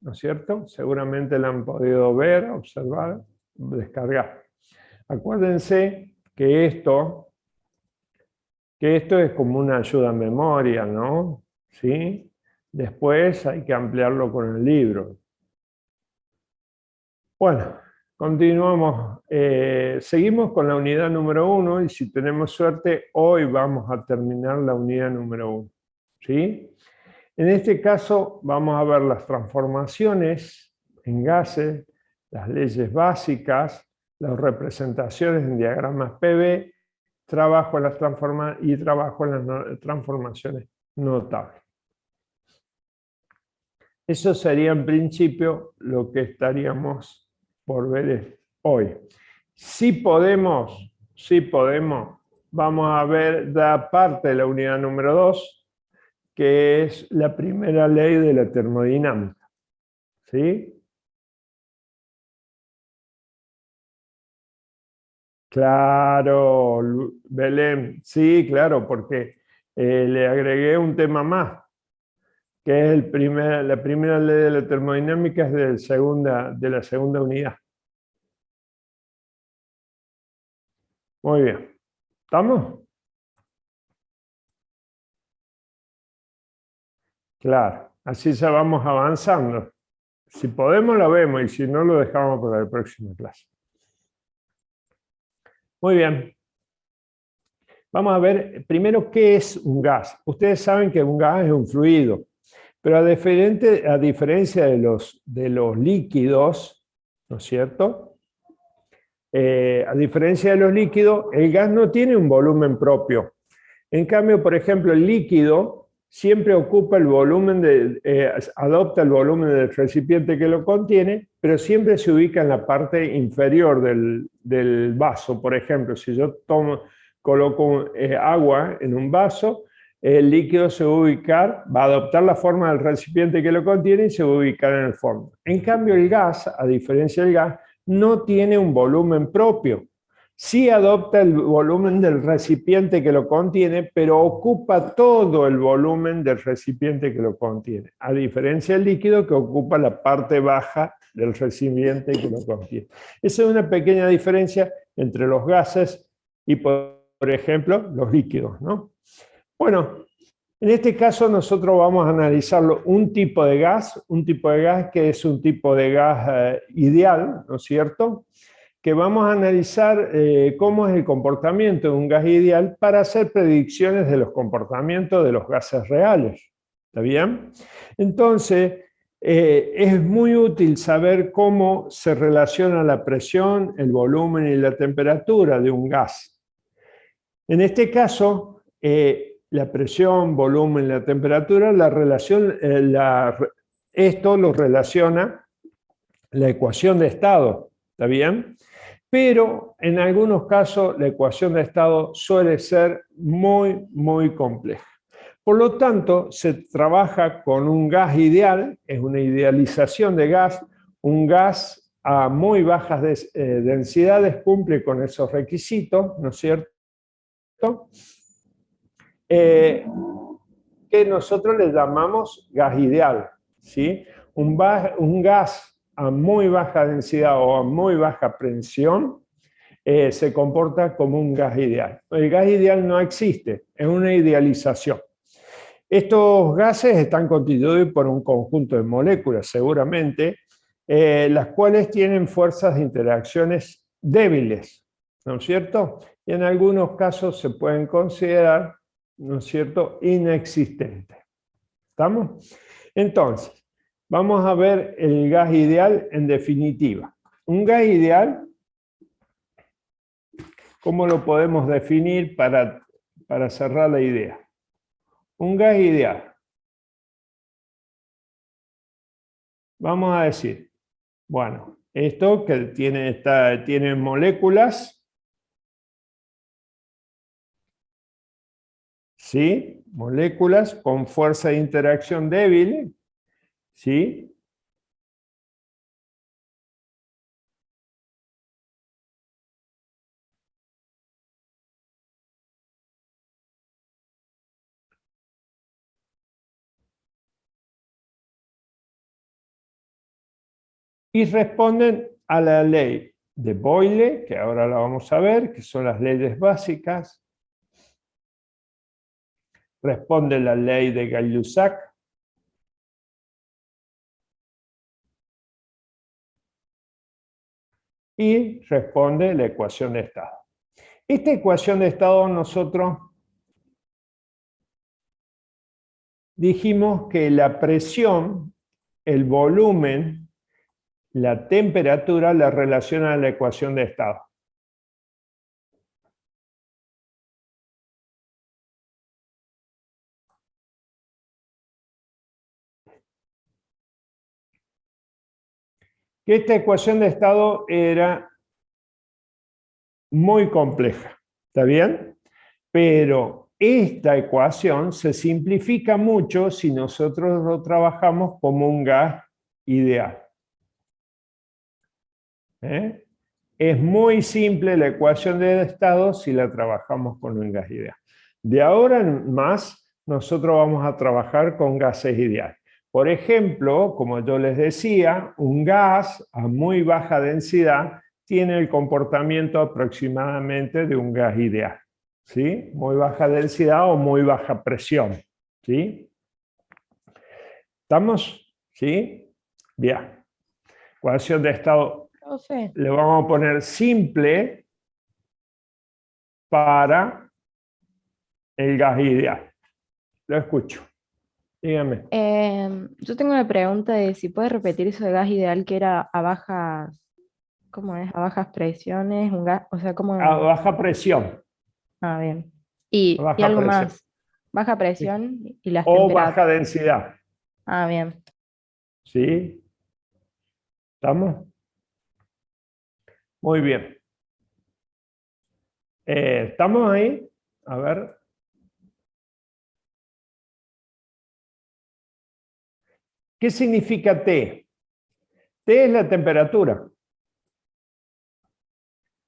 ¿no es cierto? Seguramente la han podido ver, observar, descargar. Acuérdense que esto es como una ayuda a memoria, ¿no? ¿Sí? Después hay que ampliarlo con el libro. Bueno, continuamos. Seguimos con la unidad número 1 y si tenemos suerte, hoy vamos a terminar la unidad número 1. ¿Sí? En este caso vamos a ver las transformaciones en gases, las leyes básicas, las representaciones en diagramas PV, trabajo en las transformaciones notables. Eso sería en principio lo que estaríamos por ver hoy. Si podemos, vamos a ver la parte de la unidad número 2, que es la primera ley de la termodinámica. ¿Sí? Claro, Belén, sí, claro, porque le agregué un tema más, que es la primera ley de la termodinámica es de la segunda unidad. Muy bien. ¿Estamos? Claro, así ya vamos avanzando. Si podemos lo vemos y si no lo dejamos para la próxima clase. Muy bien. Vamos a ver primero qué es un gas. Ustedes saben que un gas es un fluido, pero a diferencia de los líquidos, ¿no es cierto? A diferencia de los líquidos, el gas no tiene un volumen propio. En cambio, por ejemplo, el líquido siempre ocupa el volumen adopta el volumen del recipiente que lo contiene, pero siempre se ubica en la parte inferior del vaso. Por ejemplo, si yo coloco agua en un vaso, el líquido se va a ubicar, va a adoptar la forma del recipiente que lo contiene y se va a ubicar en el fondo. En cambio, el gas, a diferencia del gas, no tiene un volumen propio. Sí adopta el volumen del recipiente que lo contiene, pero ocupa todo el volumen del recipiente que lo contiene, a diferencia del líquido que ocupa la parte baja del recipiente que lo contiene. Esa es una pequeña diferencia entre los gases y, por ejemplo, los líquidos, ¿no? Bueno, en este caso nosotros vamos a analizarlo un tipo de gas que es un tipo de gas ideal, ¿no es cierto?, que vamos a analizar cómo es el comportamiento de un gas ideal para hacer predicciones de los comportamientos de los gases reales. ¿Está bien? Entonces, es muy útil saber cómo se relaciona la presión, el volumen y la temperatura de un gas. En este caso, la presión, volumen, la temperatura, esto lo relaciona la ecuación de estado, ¿está bien? Pero en algunos casos la ecuación de estado suele ser muy, muy compleja. Por lo tanto, se trabaja con un gas ideal, es una idealización de gas, un gas a muy bajas densidades cumple con esos requisitos, ¿no es cierto? Que nosotros le llamamos gas ideal, ¿sí? Un gas a muy baja densidad o a muy baja presión se comporta como un gas ideal. El gas ideal no existe, es una idealización. Estos gases están constituidos por un conjunto de moléculas, seguramente, las cuales tienen fuerzas de interacciones débiles, ¿no es cierto? Y en algunos casos se pueden considerar, ¿no es cierto?, inexistentes. ¿Estamos? Entonces, vamos a ver el gas ideal en definitiva. Un gas ideal, ¿cómo lo podemos definir para cerrar la idea? Un gas ideal. Vamos a decir, bueno, esto que tiene moléculas, ¿sí? Moléculas con fuerza de interacción débil, ¿sí? y responden a la ley de Boyle, que ahora la vamos a ver, que son las leyes básicas. Responde la ley de Gay-Lussac. Y responde la ecuación de estado. Esta ecuación de estado nosotros dijimos que la presión, el volumen, la temperatura la relaciona a la ecuación de estado. Que esta ecuación de estado era muy compleja, ¿está bien? Pero esta ecuación se simplifica mucho si nosotros lo trabajamos como un gas ideal. ¿Eh? Es muy simple la ecuación de estado si la trabajamos con un gas ideal. De ahora en más, nosotros vamos a trabajar con gases ideales. Por ejemplo, como yo les decía, un gas a muy baja densidad tiene el comportamiento aproximadamente de un gas ideal. ¿Sí? Muy baja densidad o muy baja presión. ¿Sí? ¿Estamos? ¿Sí? Bien. Ecuación de estado Profe, le vamos a poner simple para el gas ideal. Lo escucho. Dígame. yo tengo una pregunta de si puedes repetir eso de gas ideal que era a bajas, ¿cómo es? A bajas presiones, un gas, o sea, A ¿cómo? baja presión. Ah, bien. A Y baja algo presión. más, baja presión y las O temperaturas. baja densidad. Ah, bien. ¿Sí? ¿Estamos? Muy bien. ¿Estamos ahí? A ver. ¿Qué significa T? T es la temperatura.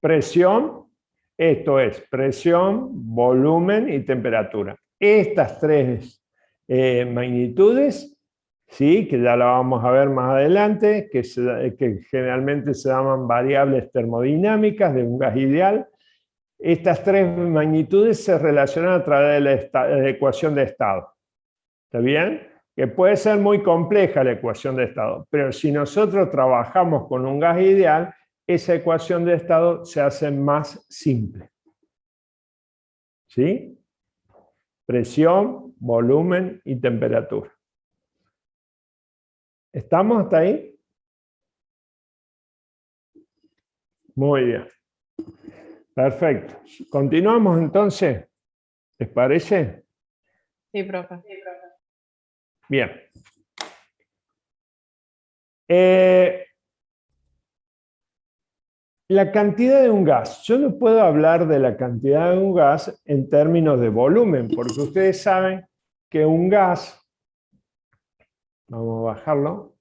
Presión, esto es presión, volumen y temperatura. Estas tres magnitudes, ¿sí? Que ya la vamos a ver más adelante, que generalmente se llaman variables termodinámicas de un gas ideal. Estas tres magnitudes se relacionan a través de la ecuación de estado. ¿Está bien? Que puede ser muy compleja la ecuación de estado, pero si nosotros trabajamos con un gas ideal, esa ecuación de estado se hace más simple. ¿Sí? Presión, volumen y temperatura. ¿Estamos hasta ahí? Muy bien. Perfecto. Continuamos entonces. ¿Les parece? Sí, profe. Bien. La cantidad de un gas. Yo no puedo hablar de la cantidad de un gas en términos de volumen, porque ustedes saben que un gas, vamos a bajarlo,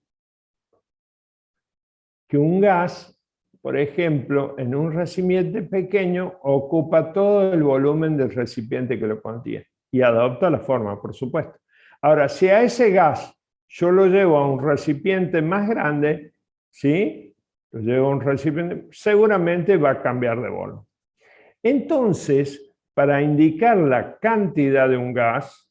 que un gas, por ejemplo, en un recipiente pequeño, ocupa todo el volumen del recipiente que lo contiene y adopta la forma, por supuesto. Ahora, si a ese gas yo lo llevo a un recipiente más grande, ¿sí? Lo llevo a un recipiente, seguramente va a cambiar de volumen. Entonces, para indicar la cantidad de un gas,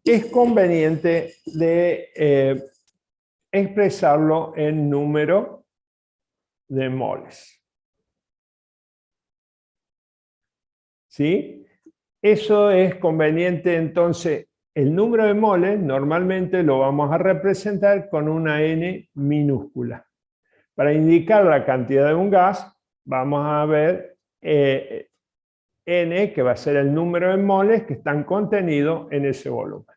es conveniente de expresarlo en número de moles. ¿Sí? Eso es conveniente, entonces, el número de moles normalmente lo vamos a representar con una n minúscula. Para indicar la cantidad de un gas, vamos a ver n, que va a ser el número de moles que están contenidos en ese volumen.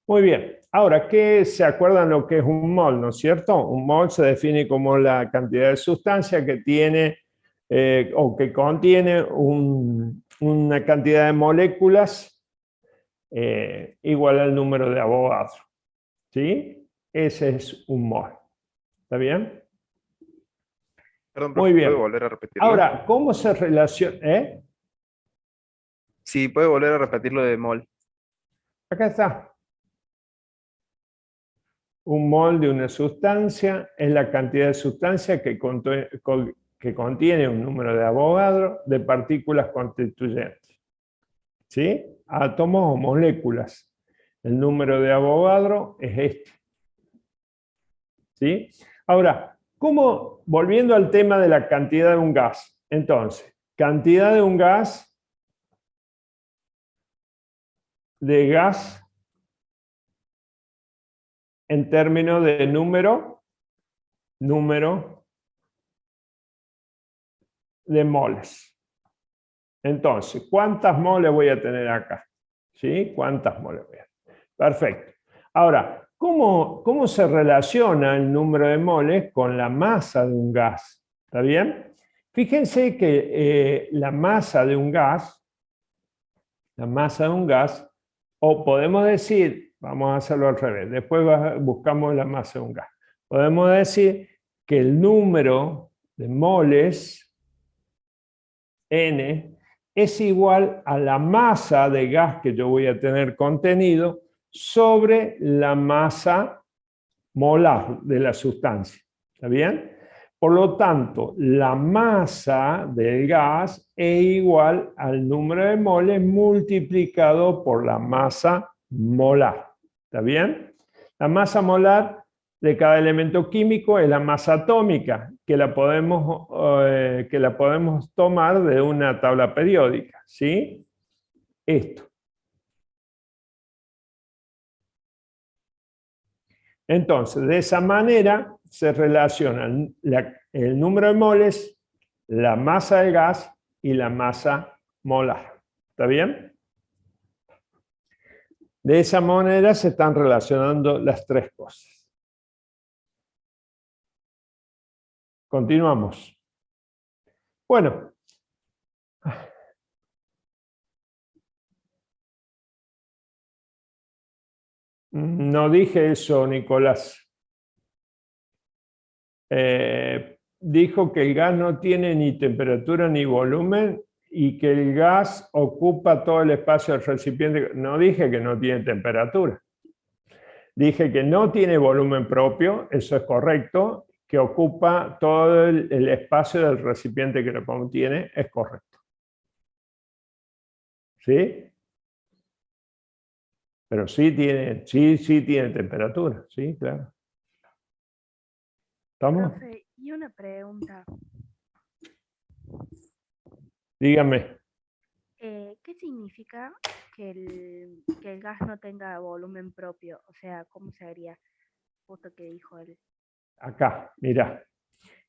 Muy bien. Ahora, ¿qué se acuerdan lo que es un mol, no es cierto? Un mol se define como la cantidad de sustancia que tiene o que contiene una cantidad de moléculas igual al número de Avogadro. ¿Sí? Ese es un mol. ¿Está bien? Perdón, Muy profe, ¿puedo bien. volver a repetirla? Ahora, ¿cómo se relaciona? Si puede volver a repetir lo de mol. Acá está. Un mol de una sustancia es la cantidad de sustancia que contiene un número de Avogadro de partículas constituyentes. ¿Sí? Átomos o moléculas. El número de Avogadro es este. ¿Sí? Ahora, volviendo al tema de la cantidad de un gas. Entonces, cantidad de un gas en términos de número de moles. Entonces, ¿cuántas moles voy a tener acá? ¿Sí? ¿Cuántas moles voy a tener? Perfecto. Ahora, ¿cómo se relaciona el número de moles con la masa de un gas? ¿Está bien? Fíjense que la masa de un gas, o podemos decir, vamos a hacerlo al revés, después buscamos la masa de un gas. Podemos decir que el número de moles, N, es igual a la masa de gas que yo voy a tener contenido sobre la masa molar de la sustancia. ¿Está bien? Por lo tanto, la masa del gas es igual al número de moles multiplicado por la masa molar. ¿Está bien? La masa molar de cada elemento químico es la masa atómica, que la podemos tomar de una tabla periódica. ¿Sí? Esto. Entonces, de esa manera se relacionan el número de moles, la masa del gas y la masa molar. ¿Está bien? De esa manera se están relacionando las tres cosas. Continuamos. Bueno. No dije eso, Nicolás. Dijo que el gas no tiene ni temperatura ni volumen y que el gas ocupa todo el espacio del recipiente. No dije que no tiene temperatura. Dije que no tiene volumen propio, eso es correcto, que ocupa todo el espacio del recipiente que lo contiene, es correcto. ¿Sí? Pero sí tiene temperatura, sí, claro. ¿Estamos? Profe, y una pregunta. Dígame. ¿Qué significa que el gas no tenga volumen propio? O sea, ¿cómo se haría? Justo que dijo él. Acá, mira.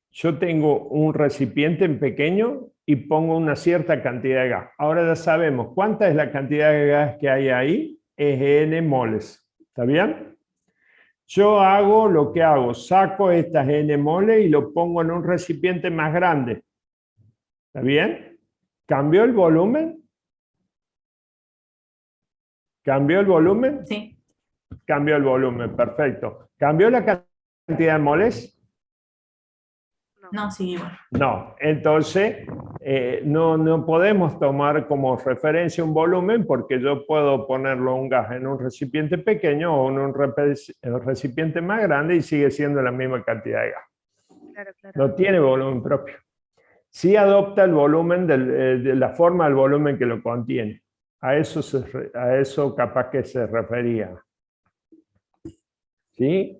Yo tengo un recipiente en pequeño y pongo una cierta cantidad de gas. Ahora ya sabemos cuánta es la cantidad de gas que hay ahí. Es N moles. ¿Está bien? Yo hago lo que hago. Saco estas N moles y lo pongo en un recipiente más grande. ¿Está bien? ¿Cambió el volumen? ¿Cambió el volumen? Sí. Cambió el volumen, perfecto. ¿Cambió la cantidad de moles? No, sí, igual. No, entonces no podemos tomar como referencia un volumen porque yo puedo ponerlo un gas en un recipiente pequeño o en un recipiente más grande y sigue siendo la misma cantidad de gas. Claro, claro. No tiene volumen propio. Sí adopta el volumen de la forma del volumen que lo contiene. A eso capaz que se refería. ¿Sí?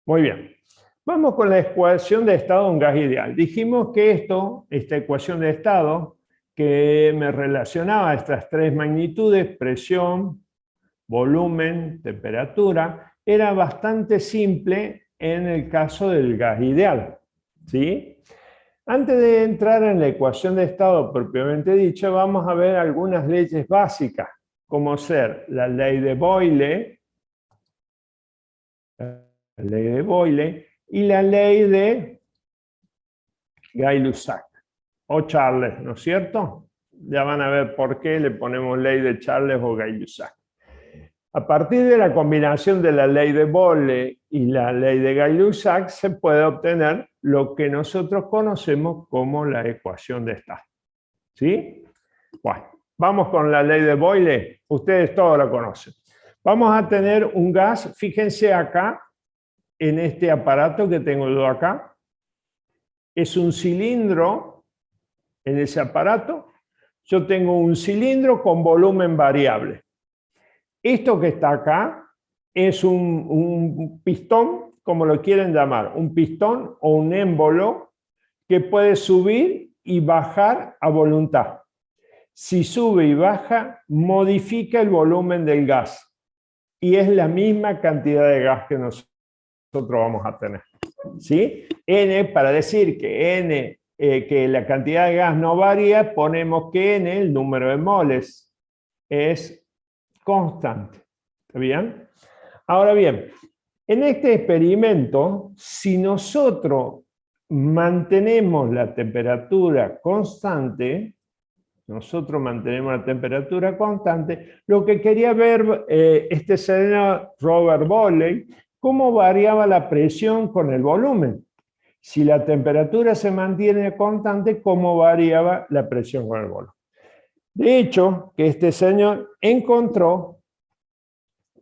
Muy bien. Vamos con la ecuación de estado de un gas ideal. Dijimos que esta ecuación de estado, que me relacionaba estas tres magnitudes, presión, volumen, temperatura, era bastante simple en el caso del gas ideal. ¿Sí? Antes de entrar en la ecuación de estado propiamente dicha, vamos a ver algunas leyes básicas, como ser la ley de Boyle, y la ley de Gay-Lussac, o Charles, ¿no es cierto? Ya van a ver por qué le ponemos ley de Charles o Gay-Lussac. A partir de la combinación de la ley de Boyle y la ley de Gay-Lussac se puede obtener lo que nosotros conocemos como la ecuación de estado. ¿Sí? Bueno, Vamos con la ley de Boyle, ustedes todos la conocen. Vamos a tener un gas, fíjense acá, en este aparato que tengo yo acá. Es un cilindro en ese aparato. Yo tengo un cilindro con volumen variable. Esto que está acá es un pistón, como lo quieren llamar, un pistón o un émbolo que puede subir y bajar a voluntad. Si sube y baja, modifica el volumen del gas. Y es la misma cantidad de gas que nosotros vamos a tener. ¿Sí? N, para decir que N, que la cantidad de gas no varía, ponemos que N, el número de moles, es constante. ¿Está bien? Ahora bien, en este experimento, si nosotros mantenemos la temperatura constante, lo que quería ver este señor Robert Boyle, cómo variaba la presión con el volumen. Si la temperatura se mantiene constante, cómo variaba la presión con el volumen. De hecho, que este señor encontró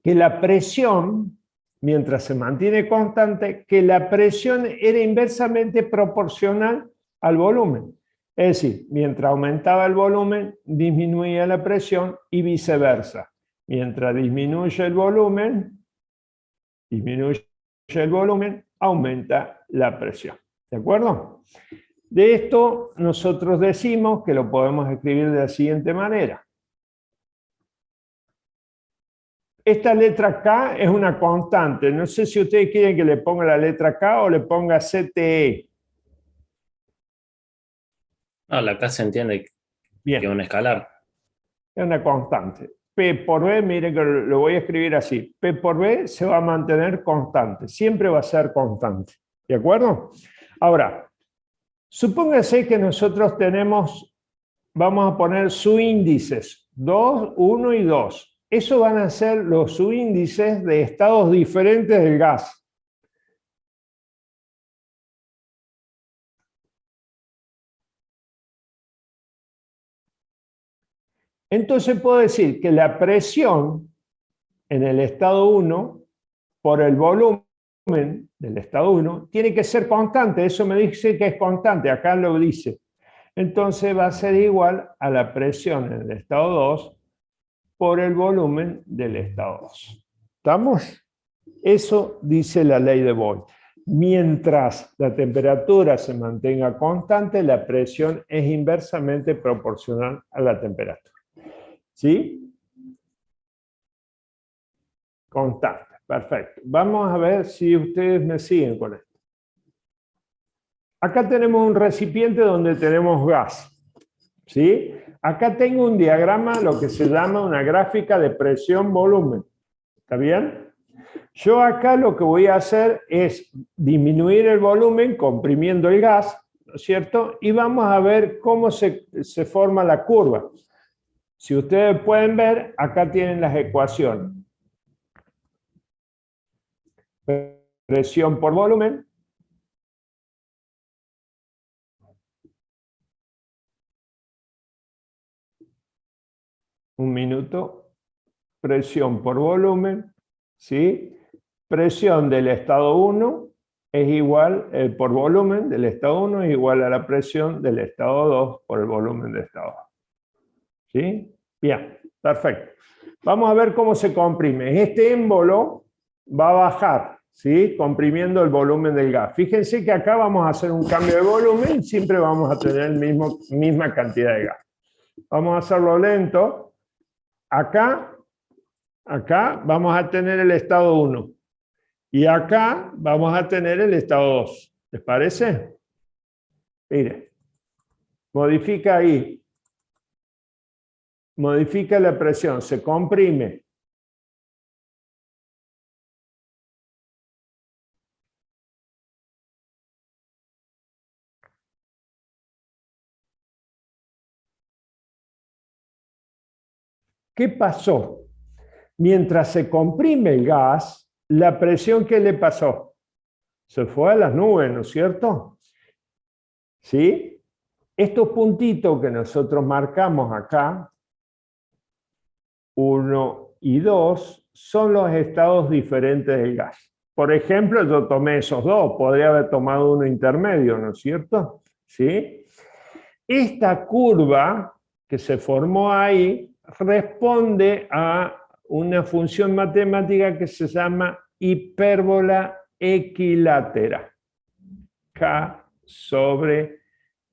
que la presión, mientras se mantiene constante, que la presión era inversamente proporcional al volumen. Es decir, mientras aumentaba el volumen, disminuía la presión y viceversa. Mientras disminuye el volumen, aumenta la presión. ¿De acuerdo? De esto nosotros decimos que lo podemos escribir de la siguiente manera. Esta letra K es una constante. No sé si ustedes quieren que le ponga la letra K o le ponga CTE. No, la K se entiende Bien. que es un escalar. Es una constante. P por B, miren que lo voy a escribir así. P por B se va a mantener constante. Siempre va a ser constante. ¿De acuerdo? Ahora, supóngase que nosotros tenemos, vamos a poner subíndices, 2, 1 y 2. Eso van a ser los subíndices de estados diferentes del gas. Entonces puedo decir que la presión en el estado 1 por el volumen del estado 1 tiene que ser constante. Eso me dice que es constante, acá lo dice. Entonces va a ser igual a la presión en el estado 2 por el volumen del estado 2. ¿Estamos? Eso dice la ley de Boyle. Mientras la temperatura se mantenga constante, la presión es inversamente proporcional a la temperatura. ¿Sí? Constante, perfecto. Vamos a ver si ustedes me siguen con esto. Acá tenemos un recipiente donde tenemos gas. ¿Sí? Acá tengo un diagrama, lo que se llama una gráfica de presión-volumen. ¿Está bien? Yo acá lo que voy a hacer es disminuir el volumen comprimiendo el gas, ¿no es cierto? Y vamos a ver cómo se forma la curva. Si ustedes pueden ver, acá tienen las ecuaciones. Presión por volumen. Un minuto. Presión por volumen, ¿sí? Presión del estado 1 es igual, por volumen del estado 1 es igual a la presión del estado 2 por el volumen del estado 2. ¿Sí? Bien, perfecto. Vamos a ver cómo se comprime. Este émbolo va a bajar, ¿sí? Comprimiendo el volumen del gas. Fíjense que acá vamos a hacer un cambio de volumen y siempre vamos a tener misma cantidad de gas. Vamos a hacerlo lento. Acá vamos a tener el estado 1. Y acá vamos a tener el estado 2. ¿Les parece? Mire, modifica ahí. Modifica la presión, se comprime. ¿Qué pasó? Mientras se comprime el gas, la presión, ¿qué le pasó? Se fue a las nubes, ¿no es cierto? ¿Sí? Estos puntitos que nosotros marcamos acá 1 y 2 son los estados diferentes del gas. Por ejemplo, yo tomé esos dos, podría haber tomado uno intermedio, ¿no es cierto? ¿Sí? Esta curva que se formó ahí responde a una función matemática que se llama hipérbola equilátera. K sobre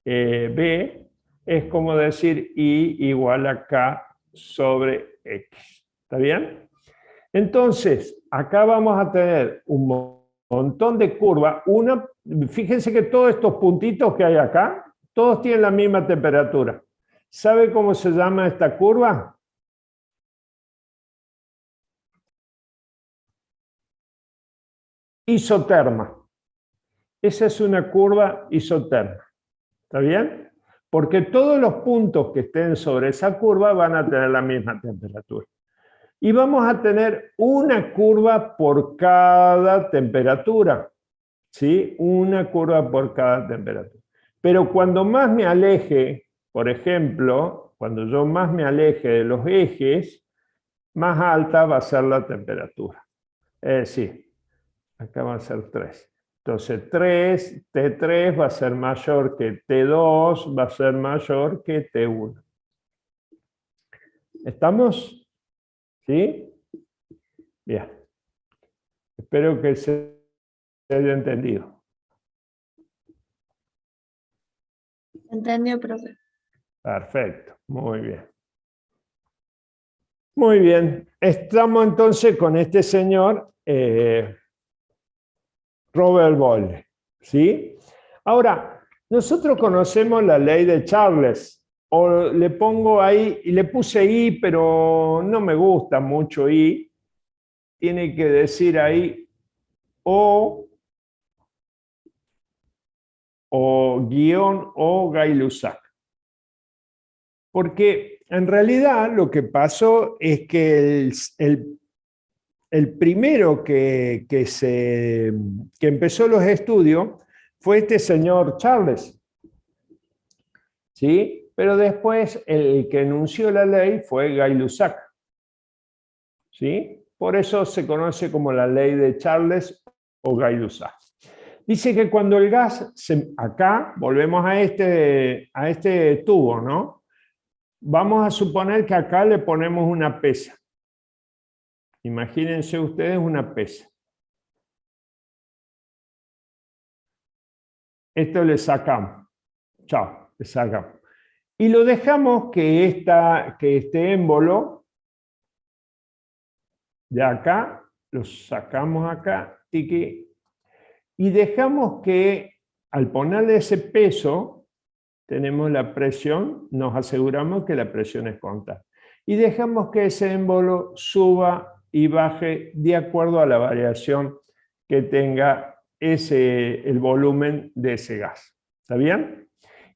B es como decir I igual a K sobre X. ¿Está bien? Entonces, acá vamos a tener un montón de curvas. Fíjense que todos estos puntitos que hay acá, todos tienen la misma temperatura. ¿Sabe cómo se llama esta curva? Isoterma. Esa es una curva isoterma. ¿Está bien? Porque todos los puntos que estén sobre esa curva van a tener la misma temperatura. Y vamos a tener una curva por cada temperatura. ¿Sí? Una curva por cada temperatura. Pero cuando más me aleje, por ejemplo, cuando yo más me aleje de los ejes, más alta va a ser la temperatura. Es decir, acá va a ser 3. Entonces T3 va a ser mayor que T2, va a ser mayor que T1. ¿Estamos? ¿Sí? Bien. Espero que se haya entendido. Entendió, profe. Perfecto, muy bien. Muy bien, estamos entonces con este señor Robert Boyle, ¿sí? Ahora, nosotros conocemos la ley de Charles, o le pongo ahí, y le puse I, pero no me gusta mucho I, tiene que decir ahí o guión o Gay-Lussac. Porque en realidad lo que pasó es que el primero que empezó los estudios fue este señor Charles. ¿Sí? Pero después el que enunció la ley fue Gay-Lussac. ¿Sí? Por eso se conoce como la ley de Charles o Gay-Lussac. Dice que cuando el gas, acá volvemos a este tubo, ¿no? Vamos a suponer que acá le ponemos una pesa. Imagínense ustedes una pesa. Esto le sacamos. Chao, le sacamos. Y lo dejamos que este émbolo de acá, lo sacamos acá, tiqui, y dejamos que al ponerle ese peso, tenemos la presión, nos aseguramos que la presión es constante. Y dejamos que ese émbolo suba y baje de acuerdo a la variación que tenga el volumen de ese gas. ¿Está bien?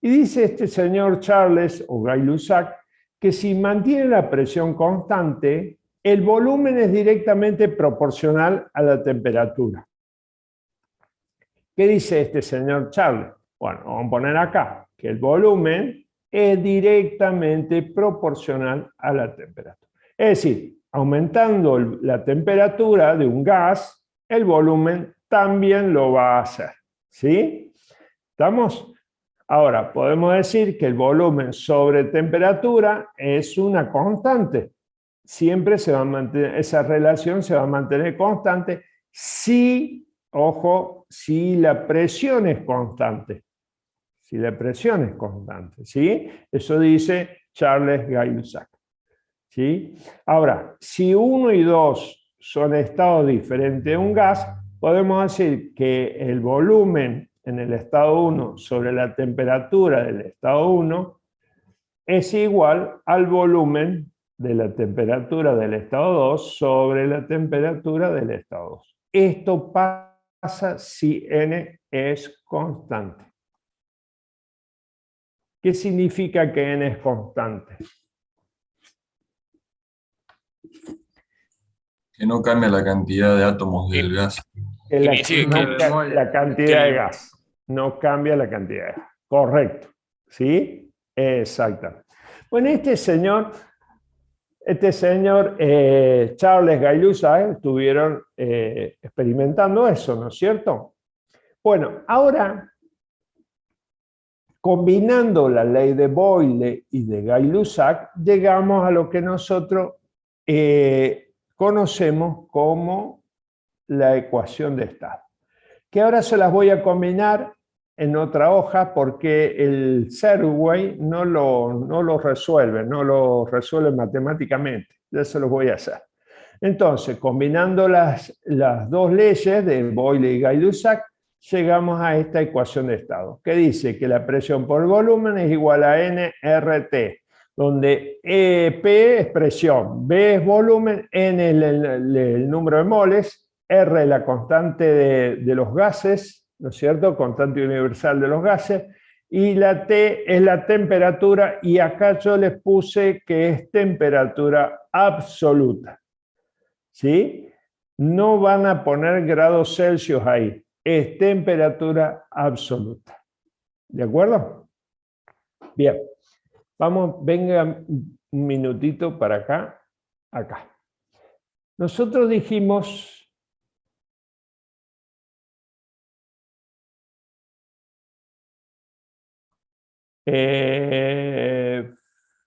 Y dice este señor Charles o Gay-Lussac que si mantiene la presión constante, el volumen es directamente proporcional a la temperatura. ¿Qué dice este señor Charles? Bueno, vamos a poner acá que el volumen es directamente proporcional a la temperatura. Es decir, aumentando la temperatura de un gas, el volumen también lo va a hacer. ¿Sí? ¿Estamos? Ahora, podemos decir que el volumen sobre temperatura es una constante. Siempre se va a mantener, esa relación se va a mantener constante si, ojo, si la presión es constante. Si la presión es constante, ¿sí? Eso dice Charles Gay-Lussac. ¿Sí? Ahora, si 1 y 2 son estados diferentes de un gas, podemos decir que el volumen en el estado 1 sobre la temperatura del estado 1 es igual al volumen de la temperatura del estado 2 sobre la temperatura del estado 2. Esto pasa si n es constante. ¿Qué significa que n es constante? Que no cambia la cantidad de átomos del gas. La cantidad de gas. No cambia la cantidad de gas. Correcto. ¿Sí? Exactamente. Bueno, este señor Este señor Charles Gay-Lussac estuvieron experimentando eso, ¿no es cierto? Bueno, ahora, combinando la ley de Boyle y de Gay-Lussac, llegamos a lo que nosotros conocemos como la ecuación de estado, que ahora se las voy a combinar en otra hoja porque el Serway no lo resuelve matemáticamente. Ya se los voy a hacer. Entonces, combinando las dos leyes de Boyle y Gay-Lussac, llegamos a esta ecuación de estado, que dice que la presión por volumen es igual a nRT, donde P es presión, B es volumen, N es el número de moles, R es la constante de los gases, ¿no es cierto? Constante universal de los gases, y la T es la temperatura, y acá yo les puse que es temperatura absoluta. ¿Sí? No van a poner grados Celsius ahí, es temperatura absoluta. ¿De acuerdo? Bien. Vamos, venga un minutito para acá, acá. Nosotros dijimos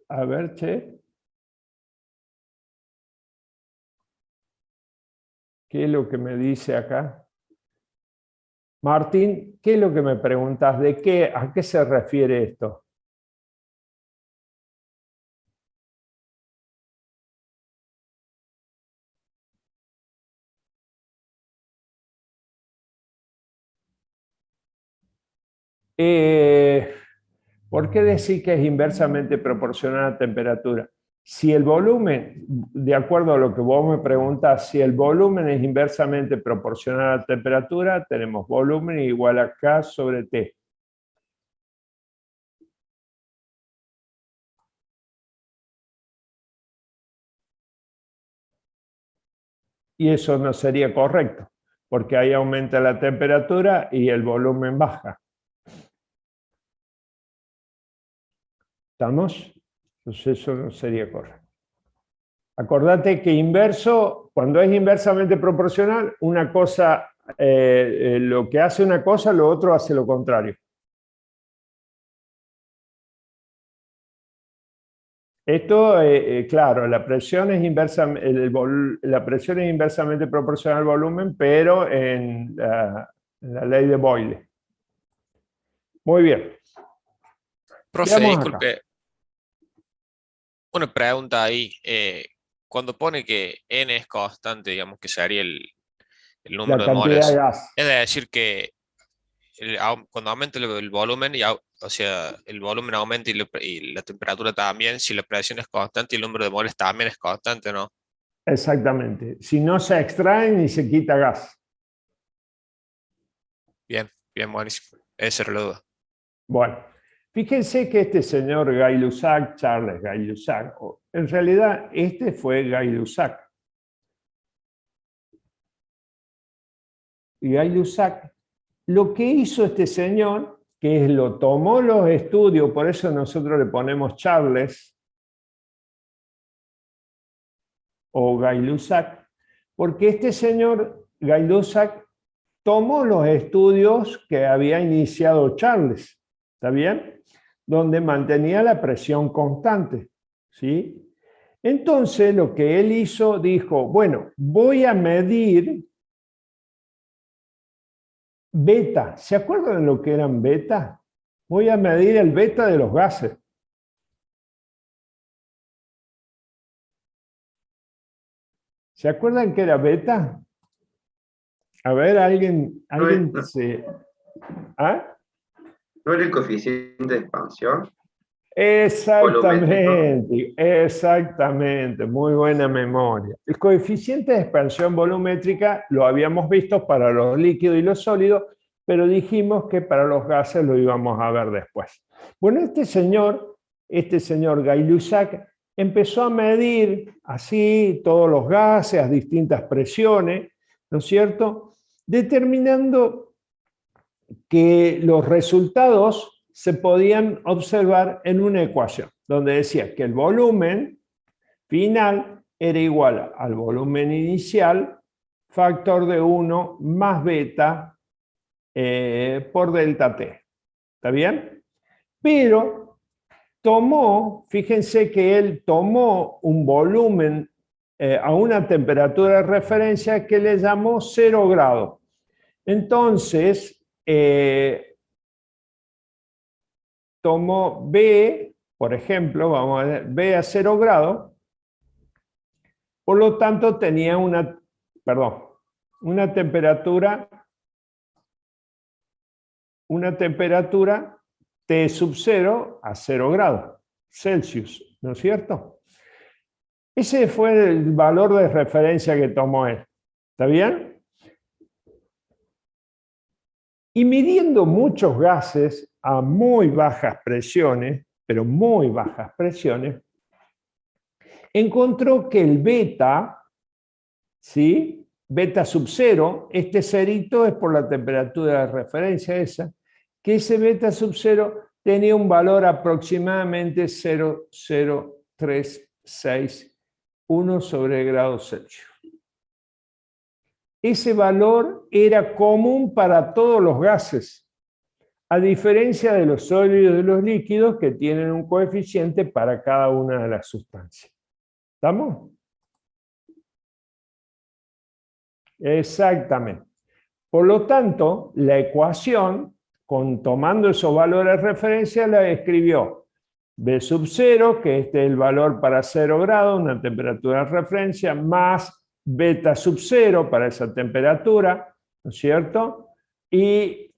a ver, che. ¿Qué es lo que me dice acá? Martín, ¿qué es lo que me preguntas? ¿A qué se refiere esto? ¿Por qué decir que es inversamente proporcional a la temperatura? Si el volumen, de acuerdo a lo que vos me preguntas, si el volumen es inversamente proporcional a la temperatura, tenemos volumen igual a K sobre T. Y eso no sería correcto, porque ahí aumenta la temperatura y el volumen baja. ¿Estamos? Entonces eso no sería correcto. Acordate que inverso, cuando es inversamente proporcional, una cosa, lo que hace una cosa, lo otro hace lo contrario. Esto, claro, la presión es inversamente proporcional al volumen, pero en la ley de Boyle. Muy bien. Profe, Veamos acá. disculpe, una pregunta ahí. Cuando pone que n es constante, digamos que sería el La número de cantidad moles, de gas. es decir que cuando aumenta el volumen, o sea, el volumen aumenta y la temperatura también, si la presión es constante y el número de moles también es constante, ¿no? Exactamente. Si no se extrae ni se quita gas. Bien, bien, buenísimo. Esa era la duda. Bueno, fíjense que este señor Gay-Lussac, Charles Gay-Lussac, en realidad este fue Gay-Lussac. Y Gay-Lussac, lo que hizo este señor, que lo tomó los estudios, por eso nosotros le ponemos Charles o Gay-Lussac, porque este señor Gay-Lussac tomó los estudios que había iniciado Charles, ¿está bien? Donde mantenía la presión constante, ¿sí? Entonces lo que él hizo, dijo, bueno, voy a medir beta. ¿Se acuerdan de lo que eran beta? Voy a medir el beta de los gases. ¿Se acuerdan qué era beta? A ver, alguien se... ¿Ah? ¿No era el coeficiente de expansión? Exactamente, exactamente, muy buena memoria. El coeficiente de expansión volumétrica lo habíamos visto para los líquidos y los sólidos, pero dijimos que para los gases lo íbamos a ver después. Bueno, este señor Gay-Lussac, empezó a medir así todos los gases a distintas presiones, ¿no es cierto? Determinando que los resultados se podían observar en una ecuación, donde decía que el volumen final era igual al volumen inicial, factor de 1 más beta por delta T. ¿Está bien? Pero fíjense que él tomó un volumen a una temperatura de referencia que le llamó 0 grados. Entonces, tomó B, por ejemplo, vamos a ver, B a 0 grados, por lo tanto tenía una temperatura T sub 0 a 0 grados Celsius, ¿no es cierto? Ese fue el valor de referencia que tomó él. ¿Está bien? Y midiendo muchos gases a muy bajas presiones, pero muy bajas presiones, encontró que el beta, ¿sí? Beta sub 0, este cerito es por la temperatura de referencia esa, que ese beta sub 0 tenía un valor aproximadamente 0,0361 sobre grados Celsius. Ese valor era común para todos los gases, a diferencia de los sólidos y de los líquidos que tienen un coeficiente para cada una de las sustancias. ¿Estamos? Exactamente. Por lo tanto, la ecuación, tomando esos valores de referencia, la escribió B sub 0, que este es el valor para 0 grados, una temperatura de referencia, más beta sub 0 para esa temperatura, ¿no es cierto? Y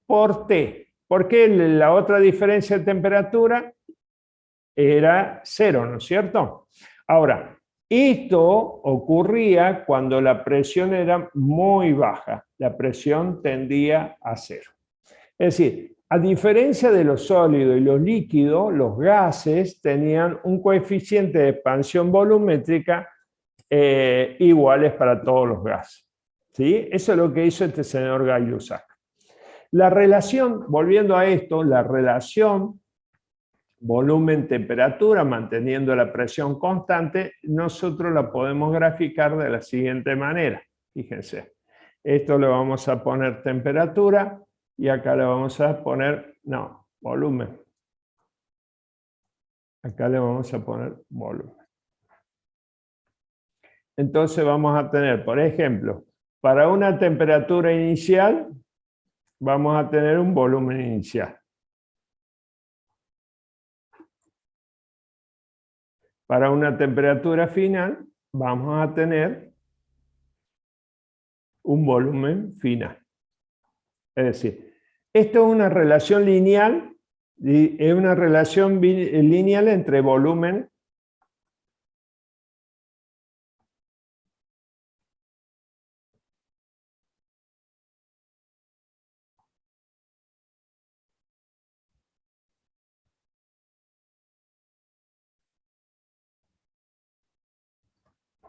por T. ¿Por qué la otra diferencia de temperatura era 0, ¿no es cierto? Ahora, esto ocurría cuando la presión era muy baja. La presión tendía a 0. Es decir, a diferencia de los sólidos y los líquidos, los gases tenían un coeficiente de expansión volumétrica iguales para todos los gases. ¿Sí? Eso es lo que hizo este señor Gay-Lussac. La relación, volviendo a esto, la relación volumen-temperatura, manteniendo la presión constante, nosotros la podemos graficar de la siguiente manera. Fíjense, esto le vamos a poner temperatura y acá le vamos a poner, volumen. Acá le vamos a poner volumen. Entonces vamos a tener, por ejemplo, para una temperatura inicial, vamos a tener un volumen inicial. Para una temperatura final, vamos a tener un volumen final. Es decir, esto es una relación lineal, es una relación lineal entre volumen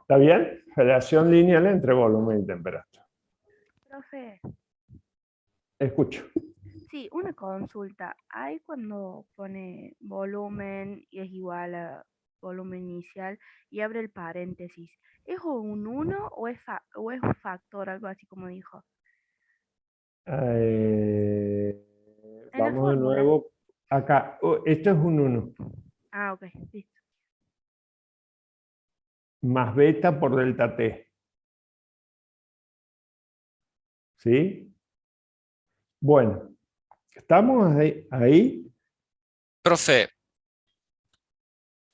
¿Está bien? Relación lineal entre volumen y temperatura. Profe, Escucho. sí, una consulta. Hay cuando pone volumen y es igual a volumen inicial y abre el paréntesis. ¿Es un 1 o es un factor, algo así como dijo? En la Vamos de fórmula. nuevo. Acá, esto es un 1. Ah, ok, listo. Más beta por delta T. ¿Sí? Bueno, ¿estamos ahí? Profe,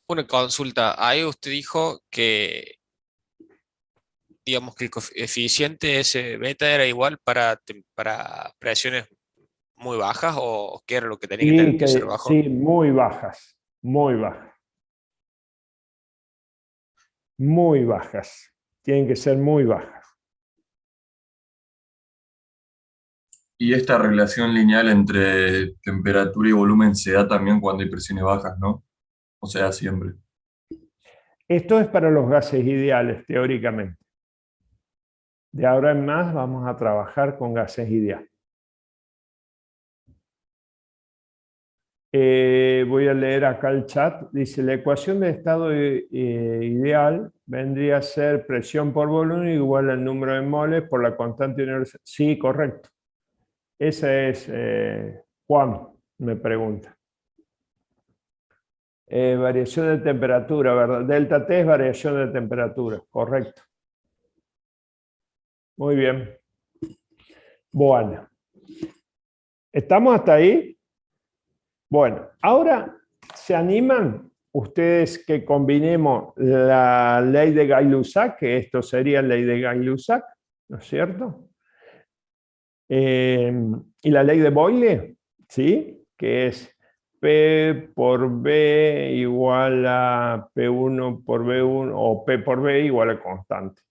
una consulta. Ahí usted dijo que, digamos, que el coeficiente ese beta era igual para presiones muy bajas o qué era lo que tenía que tener que ser bajo. Sí, muy bajas. Muy bajas. Muy bajas. Tienen que ser muy bajas. Y esta relación lineal entre temperatura y volumen se da también cuando hay presiones bajas, ¿no? O sea, siempre. Esto es para los gases ideales, teóricamente. De ahora en más vamos a trabajar con gases ideales. Voy a leer acá el chat. Dice, la ecuación de estado ideal vendría a ser presión por volumen igual al número de moles por la constante universal. Sí, correcto. Esa es Juan, me pregunta. Variación de temperatura, ¿verdad? Delta T es variación de temperatura, correcto. Muy bien. Bueno. ¿Estamos hasta ahí? Bueno, ahora se animan ustedes que combinemos la ley de Gay-Lussac, que esto sería ley de Gay-Lussac, ¿no es cierto? Y la ley de Boyle, ¿sí? Que es P por B igual a P1 por B1 o P por B igual a constante.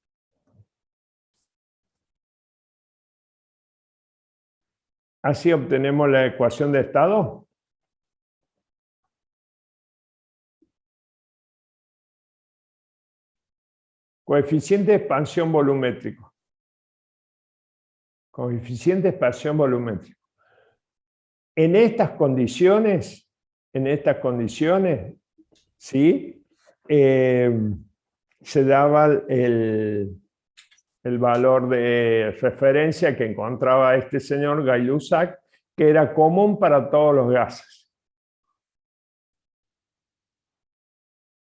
Así obtenemos la ecuación de estado. Coeficiente de expansión volumétrico. Coeficiente de expansión volumétrico. En estas condiciones, ¿sí? Se daba el valor de referencia que encontraba este señor Gay-Lussac, que era común para todos los gases.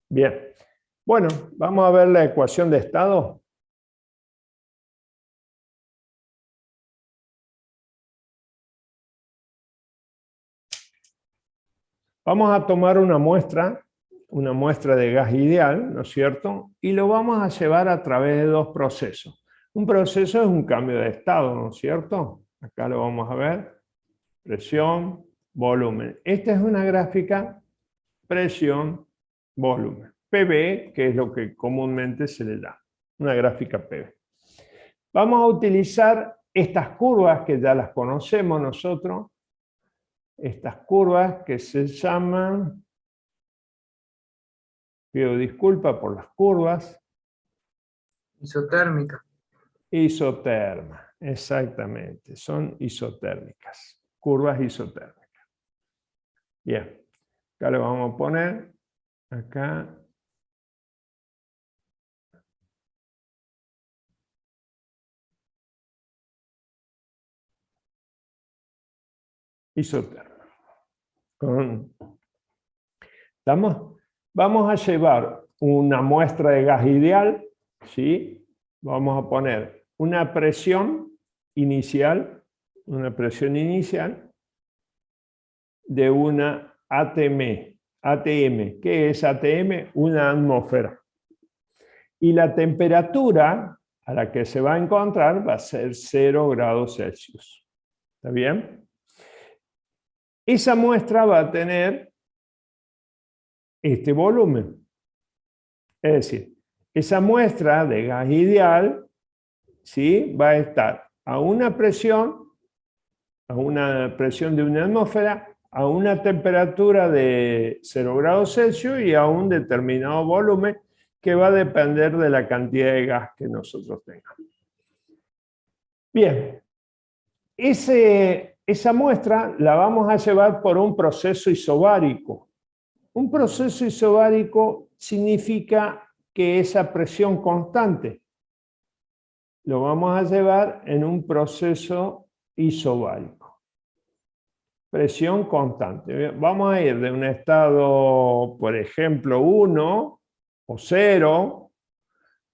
Bien. Bueno, vamos a ver la ecuación de estado. Vamos a tomar una muestra de gas ideal, ¿no es cierto? Y lo vamos a llevar a través de dos procesos. Un proceso es un cambio de estado, ¿no es cierto? Acá lo vamos a ver. Presión, volumen. Esta es una gráfica presión, volumen. PV, que es lo que comúnmente se le da. Una gráfica PV. Vamos a utilizar estas curvas que ya las conocemos nosotros. Estas curvas que se llaman, pido disculpas por las curvas. Isotérmica. Isoterma, exactamente, son isotérmicas, curvas isotérmicas. Bien, acá le vamos a poner, acá. Isoterma. ¿Estamos? Vamos a llevar una muestra de gas ideal, ¿sí? Vamos a poner una presión inicial de una ATM. ATM, ¿qué es ATM? Una atmósfera. Y la temperatura a la que se va a encontrar va a ser 0 grados Celsius. ¿Está bien? Esa muestra va a tener este volumen. Es decir, esa muestra de gas ideal, ¿sí? Va a estar a una presión de una atmósfera, a una temperatura de 0 grados Celsius y a un determinado volumen que va a depender de la cantidad de gas que nosotros tengamos. Bien, esa muestra la vamos a llevar por un proceso isobárico. Un proceso isobárico significa que esa presión constante lo vamos a llevar en un proceso isobárico. Presión constante. Vamos a ir de un estado, por ejemplo, 1 o 0,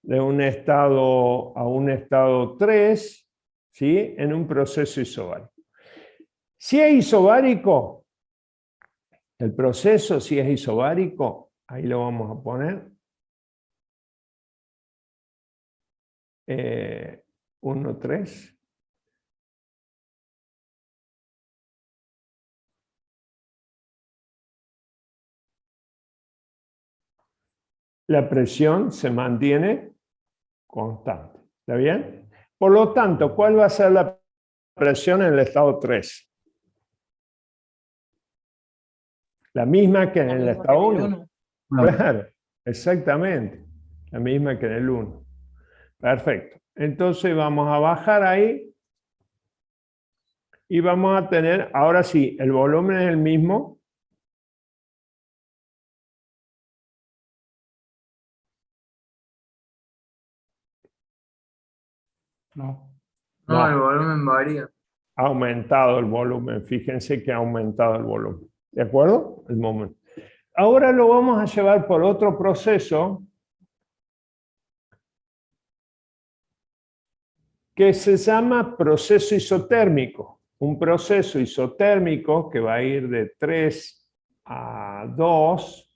de un estado a un estado 3, ¿sí? En un proceso isobárico. Si es isobárico, el proceso, si es isobárico, ahí lo vamos a poner. 1, 3. La presión se mantiene constante. ¿Está bien? Por lo tanto, ¿cuál va a ser la presión en el estado 3? La misma que en el estado 1. Claro, exactamente. La misma que en el 1. Perfecto. Entonces vamos a bajar ahí y vamos a tener, ahora sí, el volumen es el mismo, No. No. No, el volumen varía. Ha aumentado el volumen, fíjense que ha aumentado el volumen. ¿De acuerdo? El momento. Ahora lo vamos a llevar por otro proceso que se llama proceso isotérmico. Un proceso isotérmico que va a ir de 3 a 2.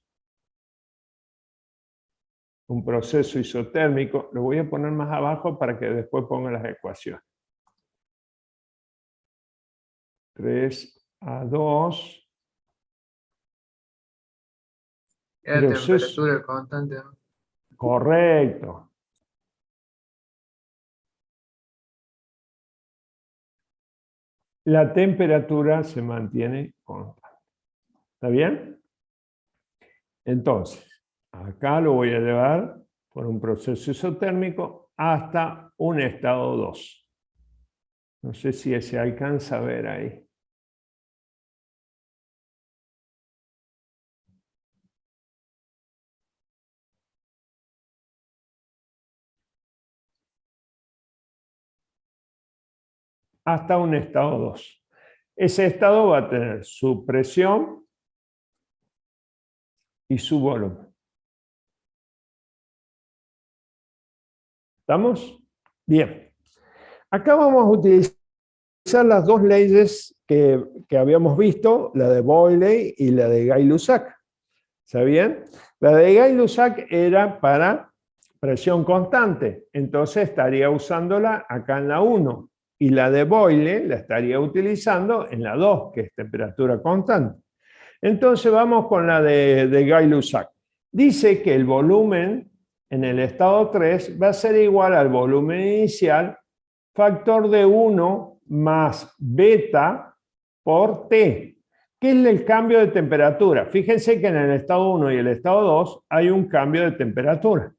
Un proceso isotérmico. Lo voy a poner más abajo para que después ponga las ecuaciones. 3 a 2. La temperatura constante, ¿no? Correcto. La temperatura se mantiene constante. ¿Está bien? Entonces, acá lo voy a llevar por un proceso isotérmico hasta un estado 2. No sé si se alcanza a ver ahí. Hasta un estado 2. Ese estado va a tener su presión y su volumen. ¿Estamos? Bien. Acá vamos a utilizar las dos leyes que habíamos visto, la de Boyle y la de Gay-Lussac. ¿Está bien? La de Gay-Lussac era para presión constante, entonces estaría usándola acá en la 1. Y la de Boyle la estaría utilizando en la 2, que es temperatura constante. Entonces vamos con la de Gay-Lussac. Dice que el volumen en el estado 3 va a ser igual al volumen inicial, factor de 1 más beta por T. ¿Qué es el cambio de temperatura? Fíjense que en el estado 1 y el estado 2 hay un cambio de temperatura.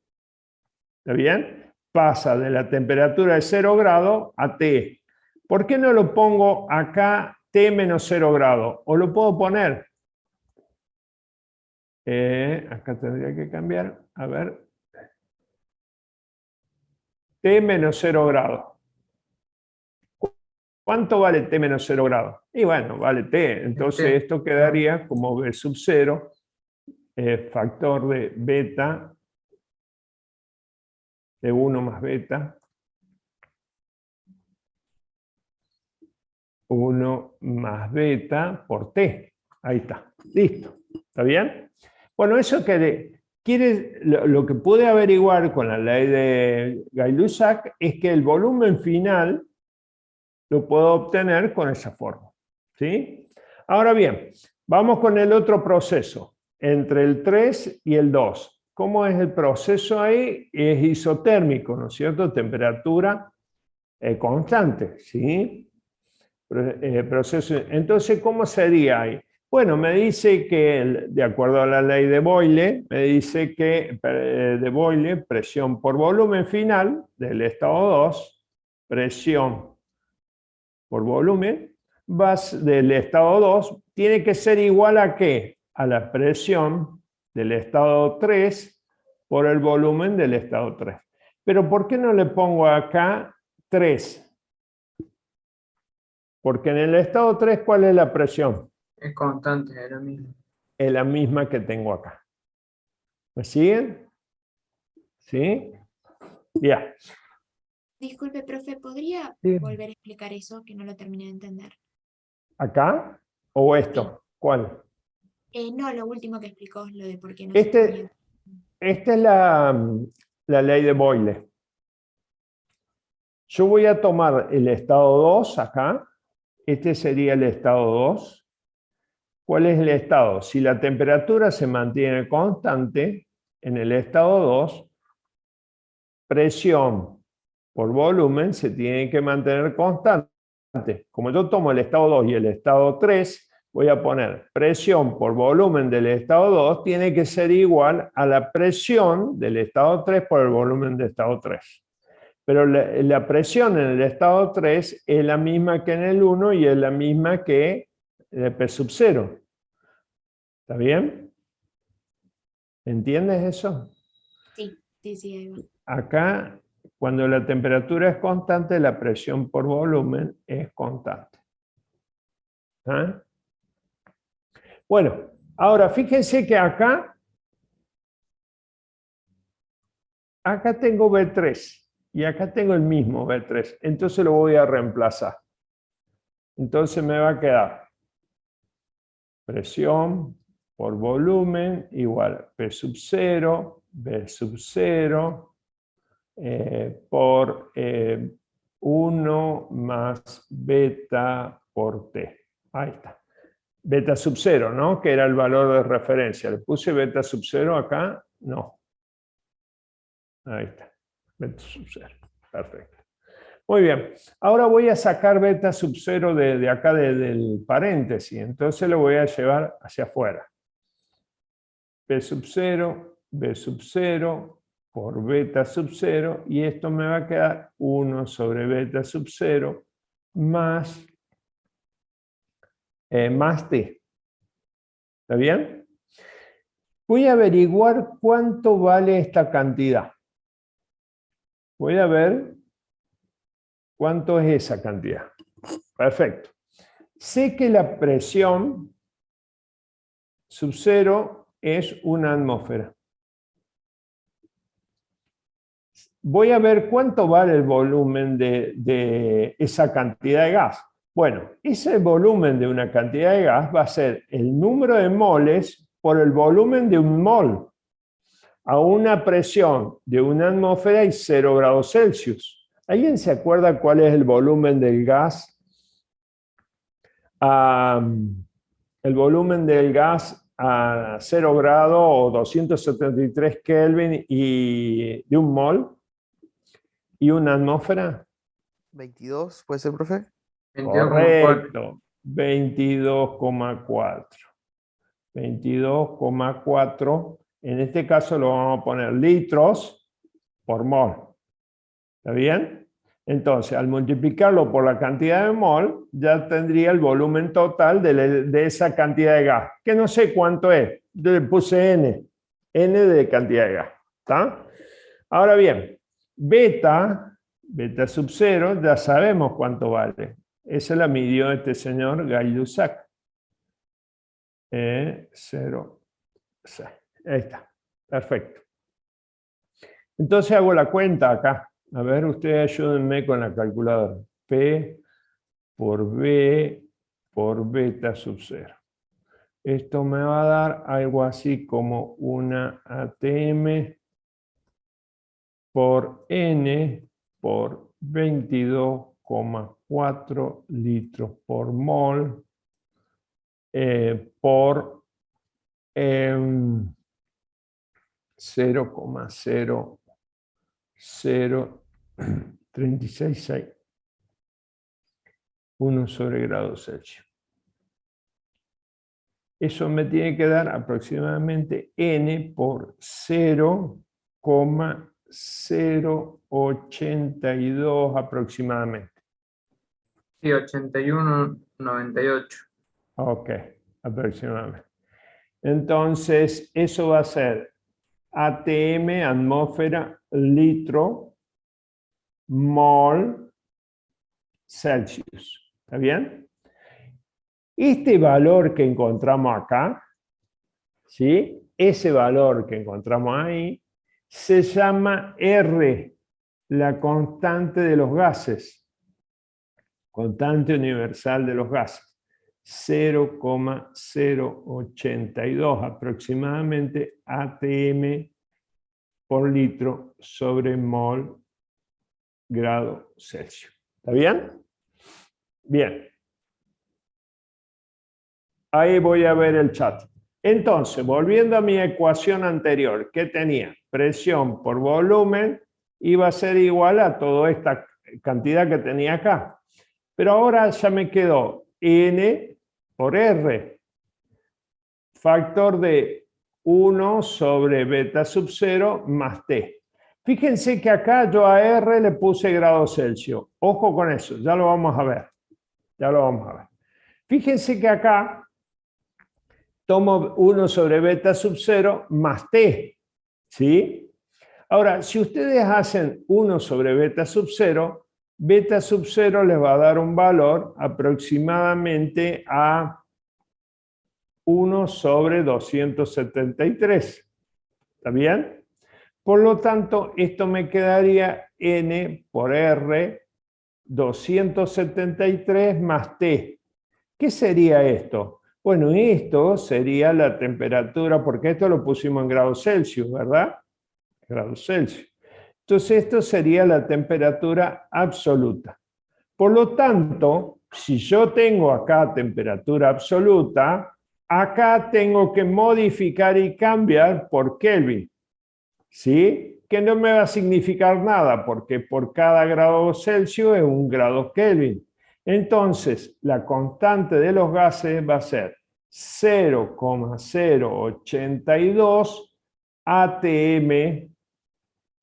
¿Está bien? Pasa de la temperatura de 0 grado a T. ¿Por qué no lo pongo acá T menos 0 grado? ¿O lo puedo poner? Acá tendría que cambiar. A ver. T menos 0 grado. ¿Cuánto vale T menos 0 grado? Y bueno, vale T. Entonces esto quedaría como B sub 0, factor de beta, de 1 más beta, 1 más beta por T. Ahí está. Listo. ¿Está bien? Bueno, eso lo que pude averiguar con la ley de Gay-Lussac es que el volumen final lo puedo obtener con esa forma. ¿Sí? Ahora bien, vamos con el otro proceso, entre el 3 y el 2. ¿Cómo es el proceso ahí? Es isotérmico, ¿no es cierto? Temperatura constante, ¿sí? Proceso. Entonces, ¿cómo sería ahí? Bueno, me dice que, de acuerdo a la ley de Boyle, me dice que de Boyle, presión por volumen final del estado 2, presión por volumen, del estado 2, tiene que ser igual a ¿qué? A la presión del estado 3 por el volumen del estado 3. Pero ¿por qué no le pongo acá 3? Porque en el estado 3, ¿cuál es la presión? Es constante, es la misma. Es la misma que tengo acá. ¿Me siguen? ¿Sí? Ya. Disculpe, profe, ¿podría Sí. volver a explicar eso que no lo terminé de entender? ¿Acá? ¿O esto? ¿Cuál? No, lo último que explicó, lo de por qué no se ponía. Esta es la ley de Boyle. Yo voy a tomar el estado 2 acá. Este sería el estado 2. ¿Cuál es el estado? Si la temperatura se mantiene constante, en el estado 2, presión por volumen se tiene que mantener constante. Como yo tomo el estado 2 y el estado 3, voy a poner presión por volumen del estado 2 tiene que ser igual a la presión del estado 3 por el volumen del estado 3. Pero la presión en el estado 3 es la misma que en el 1 y es la misma que el P sub 0. ¿Está bien? ¿Entiendes eso? Sí, ahí va. Acá, Cuando la temperatura es constante, la presión por volumen es constante. ¿Ah? Bueno, ahora fíjense que acá tengo B3 y acá tengo el mismo B3. Entonces lo voy a reemplazar. Entonces me va a quedar presión por volumen igual a P sub 0, B sub 0, por 1 más beta por T. Ahí está. Beta sub 0, ¿no? Que era el valor de referencia. ¿Le puse beta sub 0 acá? No. Ahí está. Beta sub 0. Perfecto. Muy bien. Ahora voy a sacar beta sub 0 de acá del paréntesis. Entonces lo voy a llevar hacia afuera. P sub 0, B sub 0, por beta sub 0, y esto me va a quedar 1 sobre beta sub 0 más T. ¿Está bien? Voy a averiguar cuánto vale esta cantidad. Voy a ver cuánto es esa cantidad. Perfecto. Sé que la presión sub 0 es una atmósfera. Voy a ver cuánto vale el volumen de esa cantidad de gas. Bueno, ese volumen de una cantidad de gas va a ser el número de moles por el volumen de un mol a una presión de una atmósfera y 0 grados Celsius. ¿Alguien se acuerda cuál es el volumen del gas? El volumen del gas a 0 grados o 273 Kelvin y de un mol y una atmósfera. 22, ¿puede ser, profe? 22,4. Correcto, 22,4. 22,4. En este caso lo vamos a poner litros por mol. ¿Está bien? Entonces, al multiplicarlo por la cantidad de mol, ya tendría el volumen total de esa cantidad de gas, que no sé cuánto es. Yo le puse N de cantidad de gas. ¿Está? Ahora bien, beta sub 0, ya sabemos cuánto vale. Esa la midió este señor Gay-Lussac. 0,6. Ahí está. Perfecto. Entonces hago la cuenta acá. A ver, ustedes ayúdenme con la calculadora. P por B por beta sub 0. Esto me va a dar algo así como una ATM por N por 22,4 litros por mol por 0,00366. 1 sobre grado Celsius. Eso me tiene que dar aproximadamente N por 0,082 aproximadamente. Sí, 81,98. Ok, aproximadamente. Entonces, eso va a ser ATM, atmósfera, litro, mol, Celsius. ¿Está bien? Este valor que encontramos acá, ¿sí? Ese valor que encontramos ahí, se llama R, la constante de los gases. Constante universal de los gases. 0,082 aproximadamente ATM por litro sobre mol grado Celsius. ¿Está bien? Bien. Ahí voy a ver el chat. Entonces, volviendo a mi ecuación anterior, ¿qué tenía? Presión por volumen iba a ser igual a toda esta cantidad que tenía acá. Pero ahora ya me quedó N por R, factor de 1 sobre beta sub 0 más T. Fíjense que acá yo a R le puse grados Celsius. Ojo con eso, ya lo vamos a ver. Ya lo vamos a ver. Fíjense que acá tomo 1 sobre beta sub 0 más T. ¿Sí? Ahora, si ustedes hacen 1 sobre beta sub 0 les va a dar un valor aproximadamente a 1 sobre 273. ¿Está bien? Por lo tanto, esto me quedaría n por r 273 más t. ¿Qué sería esto? Bueno, esto sería la temperatura, porque esto lo pusimos en grados Celsius, ¿verdad? Grados Celsius. Entonces, esto sería la temperatura absoluta. Por lo tanto, si yo tengo acá temperatura absoluta, acá tengo que modificar y cambiar por Kelvin. ¿Sí? Que no me va a significar nada, porque por cada grado Celsius es 1 grado Kelvin. Entonces, la constante de los gases va a ser 0,082 atm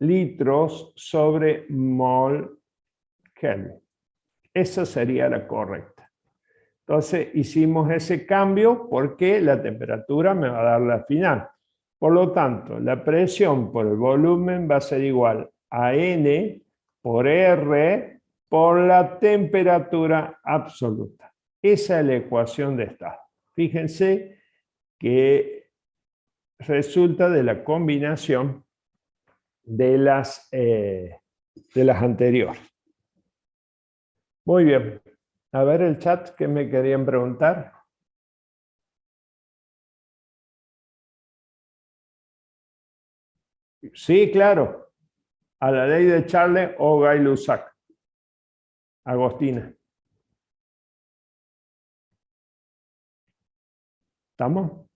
litros sobre mol Kelvin. Esa sería la correcta. Entonces, hicimos ese cambio porque la temperatura me va a dar la final. Por lo tanto, la presión por el volumen va a ser igual a N por R por la temperatura absoluta. Esa es la ecuación de estado. Fíjense que resulta de la combinación de las anteriores. Muy bien. A ver el chat, ¿qué me querían preguntar? Sí, claro. A la ley de Charles o Gay-Lussac. Agostina. ¿Estamos?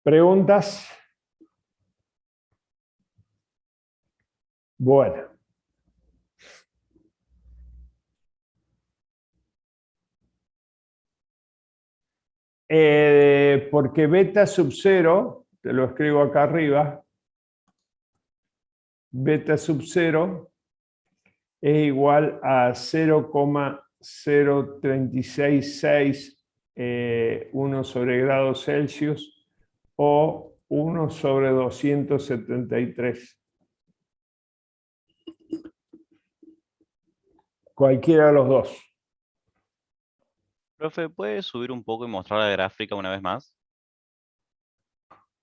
¿Preguntas? Bueno. Porque beta sub 0, te lo escribo acá arriba, beta sub 0 es igual a 0,0366 1 sobre grados Celsius o 1 sobre 273. Cualquiera de los dos. Profe, ¿puede subir un poco y mostrar la gráfica una vez más?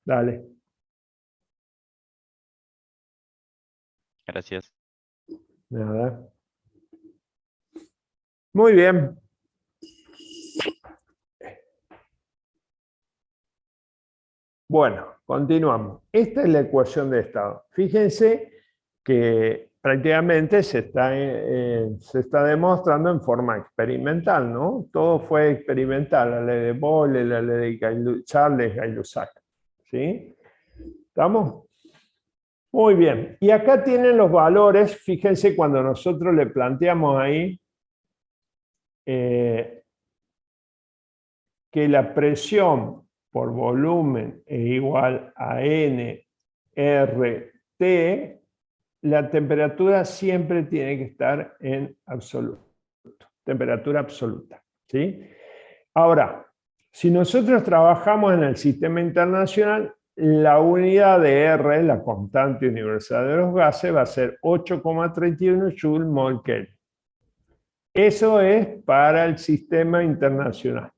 Dale. Gracias. Nada. Muy bien. Bueno, continuamos. Esta es la ecuación de estado. Fíjense que prácticamente se está demostrando en forma experimental, ¿no? Todo fue experimental, la ley de Boole, la ley de Charles, Gay-Lussac. ¿Sí? ¿Estamos? Muy bien. Y acá tienen los valores. Fíjense cuando nosotros le planteamos ahí que la presión por volumen es igual a N RT, la temperatura siempre tiene que estar en absoluto, temperatura absoluta. ¿Sí? Ahora, si nosotros trabajamos en el sistema internacional, la unidad de R, la constante universal de los gases, va a ser 8,31 Joule mol Kelvin. Eso es para el sistema internacional.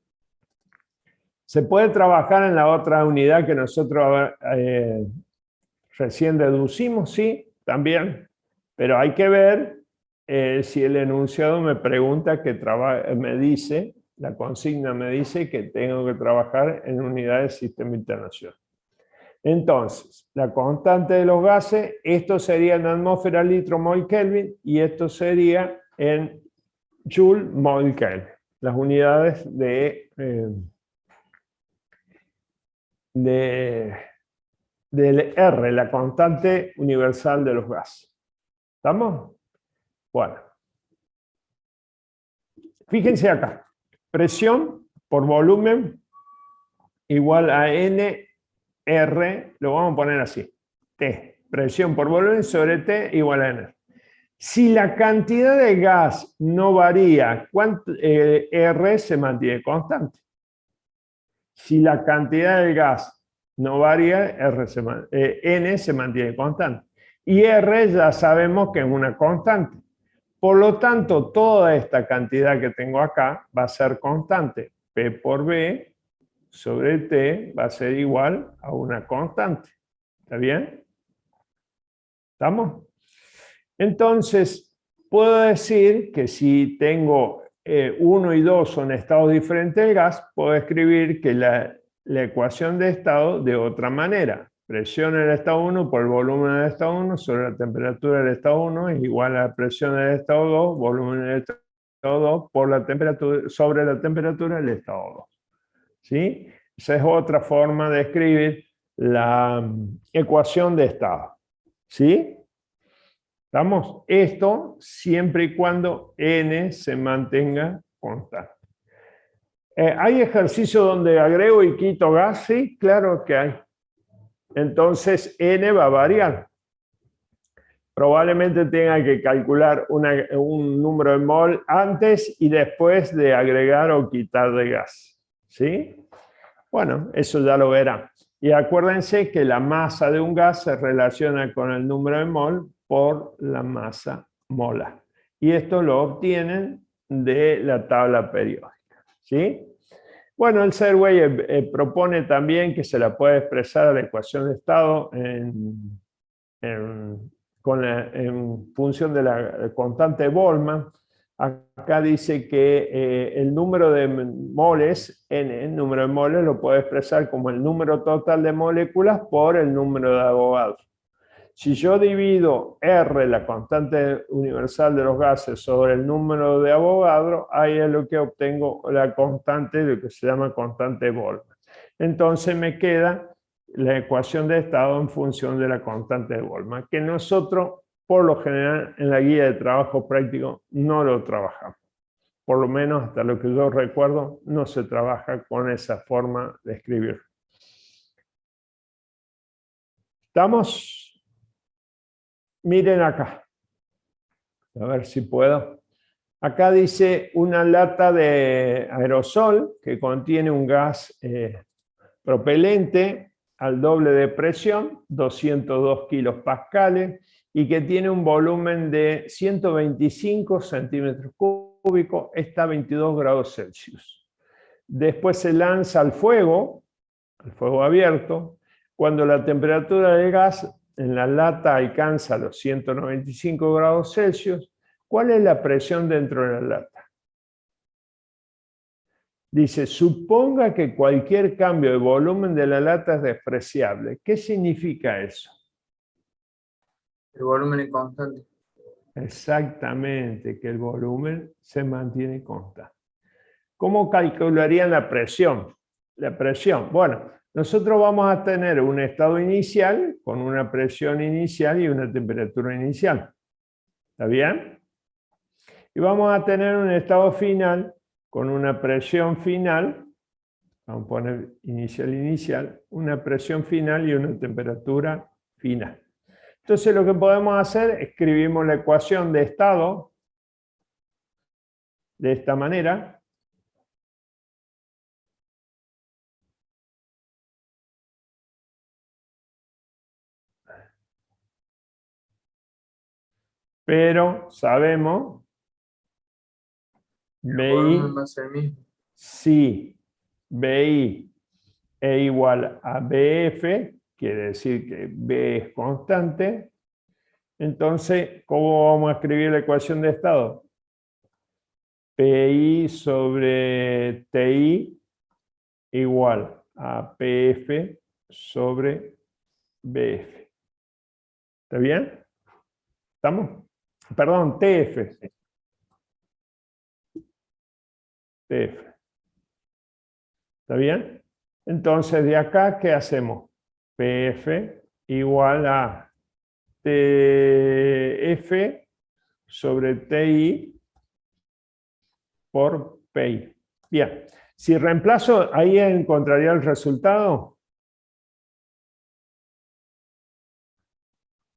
¿Se puede trabajar en la otra unidad que nosotros recién deducimos? Sí, también. Pero hay que ver si el enunciado me pregunta me dice, la consigna me dice que tengo que trabajar en unidades del sistema internacional. Entonces, la constante de los gases, esto sería en atmósfera litro mol Kelvin y esto sería en Joule mol Kelvin. Las unidades del R, la constante universal de los gases. ¿Estamos? Bueno. Fíjense acá. Presión por volumen igual a N R, lo vamos a poner así. T. Presión por volumen sobre T igual a N. Si la cantidad de gas no varía, R se mantiene constante. Si la cantidad de gas no varía, N se mantiene constante. Y R ya sabemos que es una constante. Por lo tanto, toda esta cantidad que tengo acá va a ser constante. P por B sobre T va a ser igual a una constante. ¿Está bien? ¿Estamos? Entonces, puedo decir que si tengo 1 y 2 son estados diferentes del gas, puedo escribir que la ecuación de estado de otra manera. Presión en el estado 1 por el volumen del estado 1 sobre la temperatura del estado 1 es igual a la presión del estado 2, volumen del estado 2 por la temperatura, sobre la temperatura del estado 2. ¿Sí? Esa es otra forma de escribir la ecuación de estado. ¿Sí? ¿Estamos? Esto siempre y cuando N se mantenga constante. ¿Hay ejercicios donde agrego y quito gas? Sí, claro que hay. Entonces N va a variar. Probablemente tenga que calcular un número de mol antes y después de agregar o quitar de gas. ¿Sí? Bueno, eso ya lo verán. Y acuérdense que la masa de un gas se relaciona con el número de mol por la masa molar. Y esto lo obtienen de la tabla periódica. ¿Sí? Bueno, el Serway propone también que se la puede expresar a la ecuación de estado en función de la constante de Boltzmann. Acá dice que el número de moles, N, el número de moles, lo puede expresar como el número total de moléculas por el número de Avogadro. Si yo divido R, la constante universal de los gases, sobre el número de Avogadro, ahí es lo que obtengo la constante, lo que se llama constante de Boltzmann. Entonces me queda la ecuación de estado en función de la constante de Boltzmann, que nosotros, por lo general, en la guía de trabajo práctico no lo trabajamos. Por lo menos, hasta lo que yo recuerdo, no se trabaja con esa forma de escribir. ¿Estamos? Miren acá. A ver si puedo. Acá dice una lata de aerosol que contiene un gas propelente al doble de presión, 202 kilopascales, y que tiene un volumen de 125 centímetros cúbicos, está a 22 grados Celsius. Después se lanza al fuego abierto, cuando la temperatura del gas en la lata alcanza los 195 grados Celsius. ¿Cuál es la presión dentro de la lata? Dice, suponga que cualquier cambio de volumen de la lata es despreciable. ¿Qué significa eso? El volumen es constante. Exactamente, que el volumen se mantiene constante. ¿Cómo calcularían la presión? La presión, bueno, nosotros vamos a tener un estado inicial con una presión inicial y una temperatura inicial. ¿Está bien? Y vamos a tener un estado final con una presión final, vamos a poner inicial, una presión final y una temperatura final. Entonces lo que podemos hacer, escribimos la ecuación de estado de esta manera. Pero sabemos, BI, si BI es igual a BF, quiere decir que B es constante, entonces, ¿cómo vamos a escribir la ecuación de estado? PI sobre TI igual a PF sobre BF. ¿Está bien? ¿Estamos? Perdón, TF. TF. ¿Está bien? Entonces, de acá, ¿qué hacemos? PF igual a TF sobre TI por PI. Bien. Si reemplazo, ahí encontraría el resultado.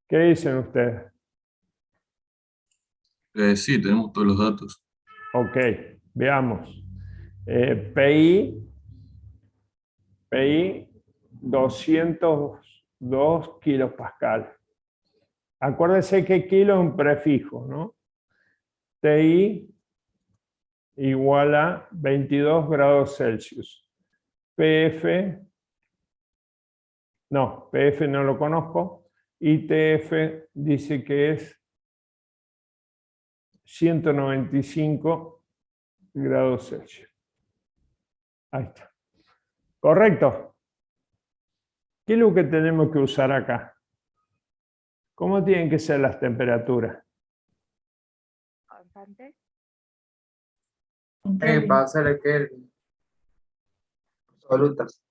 ¿Qué dicen ustedes? Sí, tenemos todos los datos. Ok, veamos. PI 202 kilopascal. Acuérdense que kilo es un prefijo, ¿no? TI igual a 22 grados Celsius. PF, no, PF no lo conozco. Y TF dice que es 195 grados Celsius. Ahí está. ¿Correcto? ¿Qué es lo que tenemos que usar acá? ¿Cómo tienen que ser las temperaturas? Constante. Pásale que absolutas.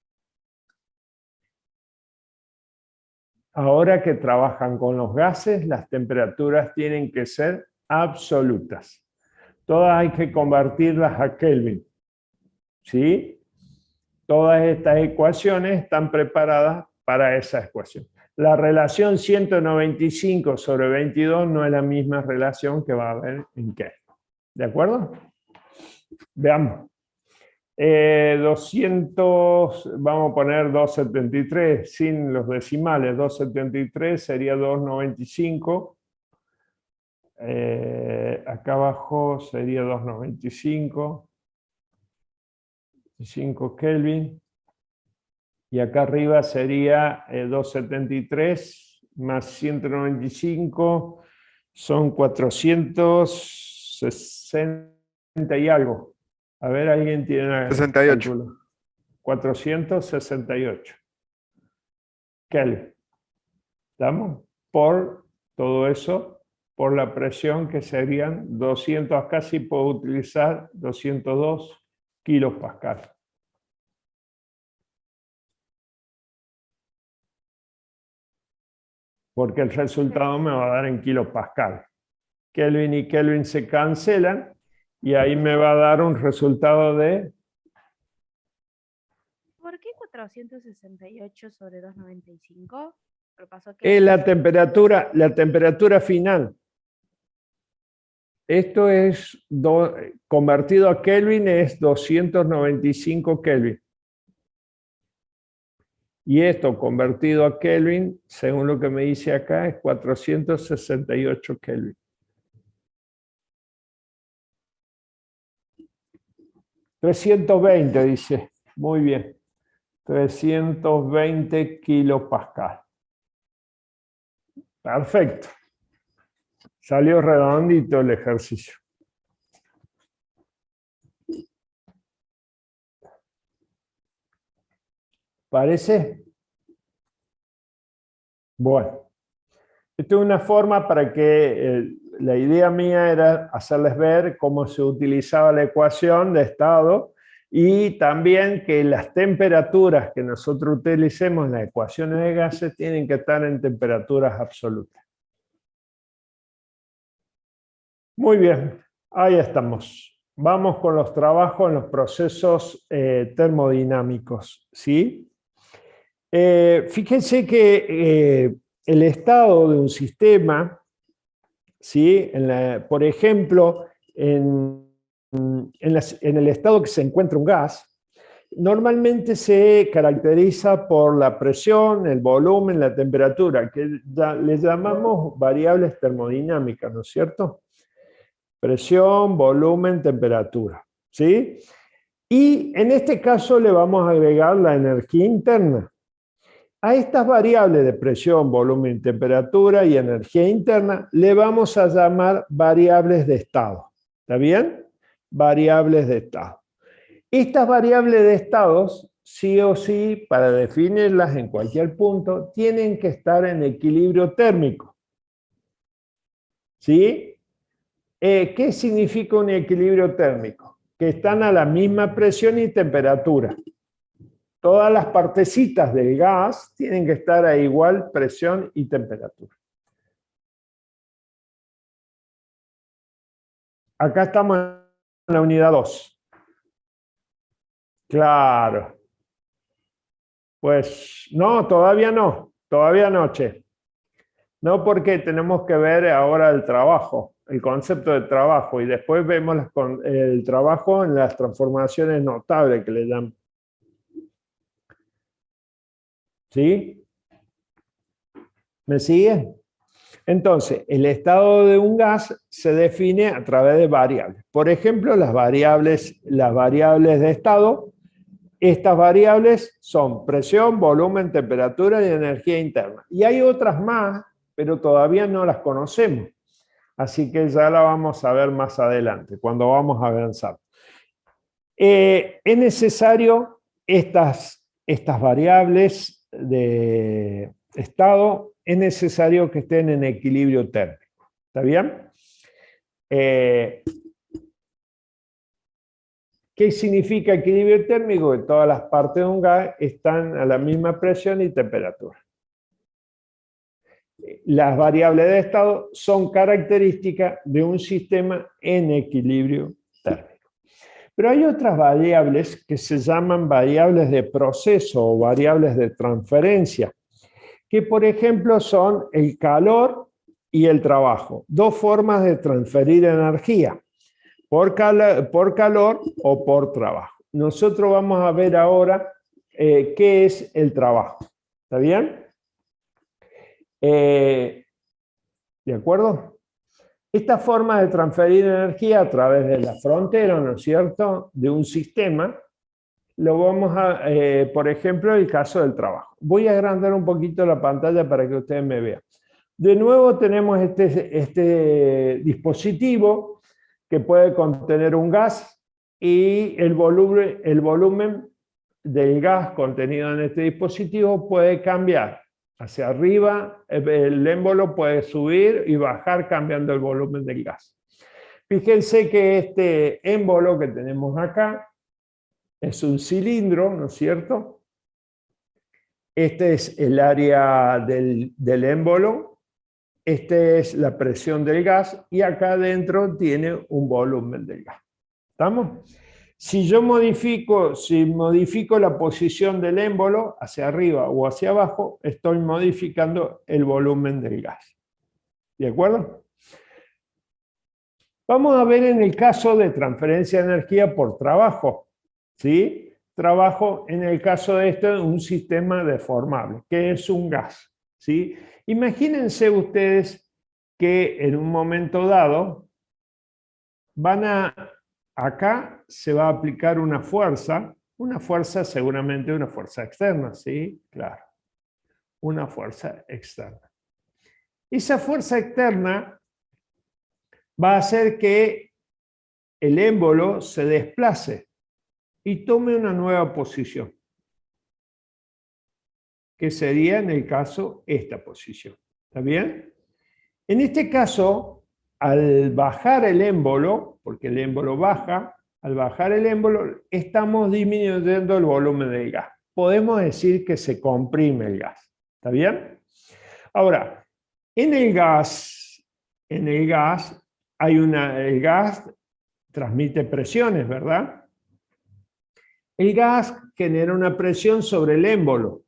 Ahora que trabajan con los gases, las temperaturas tienen que ser absolutas. Todas hay que convertirlas a Kelvin. ¿Sí? Todas estas ecuaciones están preparadas para esa ecuación. La relación 195 sobre 22 no es la misma relación que va a haber en Kelvin. ¿De acuerdo? Veamos. 200, vamos a poner 273 sin los decimales. 273 sería 295. Acá abajo sería 295. 5 Kelvin. Y acá arriba sería 273 más 195. Son 460 y algo. A ver, ¿alguien tiene 68. cálculo? 468 Kelvin. ¿Estamos? Por todo eso, por la presión que serían 200, casi puedo utilizar 202 kilopascal. Porque el resultado me va a dar en kilopascal. Kelvin y Kelvin se cancelan y ahí me va a dar un resultado de... ¿Por qué 468 sobre 295? Es la temperatura final. Esto es, convertido a Kelvin, es 295 Kelvin. Y esto convertido a Kelvin, según lo que me dice acá, es 468 Kelvin. 320 dice. Muy bien. 320 kilopascal. Perfecto. Salió redondito el ejercicio. ¿Parece? Bueno. Esto es una forma para que la idea mía era hacerles ver cómo se utilizaba la ecuación de estado y también que las temperaturas que nosotros utilicemos en las ecuaciones de gases tienen que estar en temperaturas absolutas. Muy bien, ahí estamos. Vamos con los trabajos en los procesos termodinámicos, ¿sí? Fíjense que el estado de un sistema, ¿sí? Por ejemplo, en el estado que se encuentra un gas, normalmente se caracteriza por la presión, el volumen, la temperatura, que le llamamos variables termodinámicas, ¿no es cierto? Presión, volumen, temperatura, ¿sí? Y en este caso le vamos a agregar la energía interna. A estas variables de presión, volumen, temperatura y energía interna le vamos a llamar variables de estado. ¿Está bien? Variables de estado. Estas variables de estados, sí o sí, para definirlas en cualquier punto, tienen que estar en equilibrio térmico. ¿Sí? ¿Qué significa un equilibrio térmico? Que están a la misma presión y temperatura. Todas las partecitas del gas tienen que estar a igual presión y temperatura. Acá estamos en la unidad 2. Claro. Pues no, todavía no. Todavía no, che. No, porque tenemos que ver ahora el trabajo, el concepto de trabajo, y después vemos el trabajo en las transformaciones notables que le llaman. ¿Sí? ¿Me sigue? Entonces, el estado de un gas se define a través de variables. Por ejemplo, las variables de estado. Estas variables son presión, volumen, temperatura y energía interna. Y hay otras más, pero todavía no las conocemos. Así que ya la vamos a ver más adelante, cuando vamos a avanzar. Es necesario estas variables de estado, es necesario que estén en equilibrio térmico. ¿Está bien? ¿Qué significa equilibrio térmico? Que todas las partes de un gas están a la misma presión y temperatura. Las variables de estado son características de un sistema en equilibrio térmico. Pero hay otras variables que se llaman variables de proceso o variables de transferencia, que por ejemplo son el calor y el trabajo. Dos formas de transferir energía. Por calor o por trabajo. Nosotros vamos a ver ahora qué es el trabajo. ¿Está bien? ¿De acuerdo? Esta forma de transferir energía a través de la frontera, ¿no es cierto?, de un sistema, lo vamos a, por ejemplo, el caso del trabajo. Voy a agrandar un poquito la pantalla para que ustedes me vean. De nuevo tenemos este dispositivo que puede contener un gas y el volumen del gas contenido en este dispositivo puede cambiar hacia arriba, el émbolo puede subir y bajar cambiando el volumen del gas. Fíjense que este émbolo que tenemos acá es un cilindro, ¿no es cierto? Este es el área del émbolo. Esta es la presión del gas y acá adentro tiene un volumen del gas. ¿Estamos? Si modifico la posición del émbolo hacia arriba o hacia abajo, estoy modificando el volumen del gas. ¿De acuerdo? Vamos a ver en el caso de transferencia de energía por trabajo. ¿Sí? Trabajo, en el caso de esto, un sistema deformable, que es un gas. ¿Sí? Imagínense ustedes que en un momento dado acá se va a aplicar una fuerza seguramente una fuerza externa, ¿sí? Claro, una fuerza externa. Esa fuerza externa va a hacer que el émbolo se desplace y tome una nueva posición, que sería en el caso esta posición. ¿Está bien? En este caso, al bajar el émbolo, porque el émbolo baja, al bajar el émbolo estamos disminuyendo el volumen del gas. Podemos decir que se comprime el gas. ¿Está bien? Ahora, en el gas el gas transmite presiones, ¿verdad? El gas genera una presión sobre el émbolo.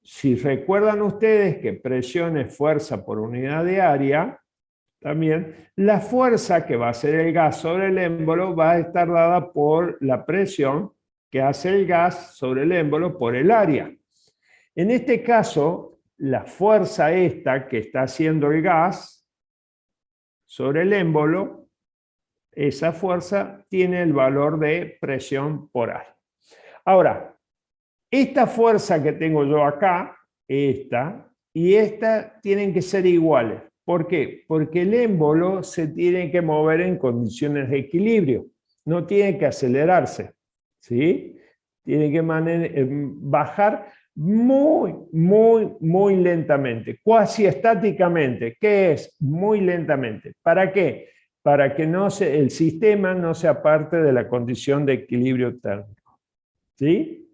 Si recuerdan ustedes que presión es fuerza por unidad de área, también la fuerza que va a hacer el gas sobre el émbolo va a estar dada por la presión que hace el gas sobre el émbolo por el área. En este caso, la fuerza esta que está haciendo el gas sobre el émbolo, esa fuerza tiene el valor de presión por área. Ahora, esta fuerza que tengo yo acá, esta y esta, tienen que ser iguales. ¿Por qué? Porque el émbolo se tiene que mover en condiciones de equilibrio, no tiene que acelerarse, ¿sí? Tiene que bajar muy, muy, muy lentamente, cuasi estáticamente. ¿Qué es? Muy lentamente. ¿Para qué? Para que el sistema no se aparte de la condición de equilibrio térmico, ¿sí?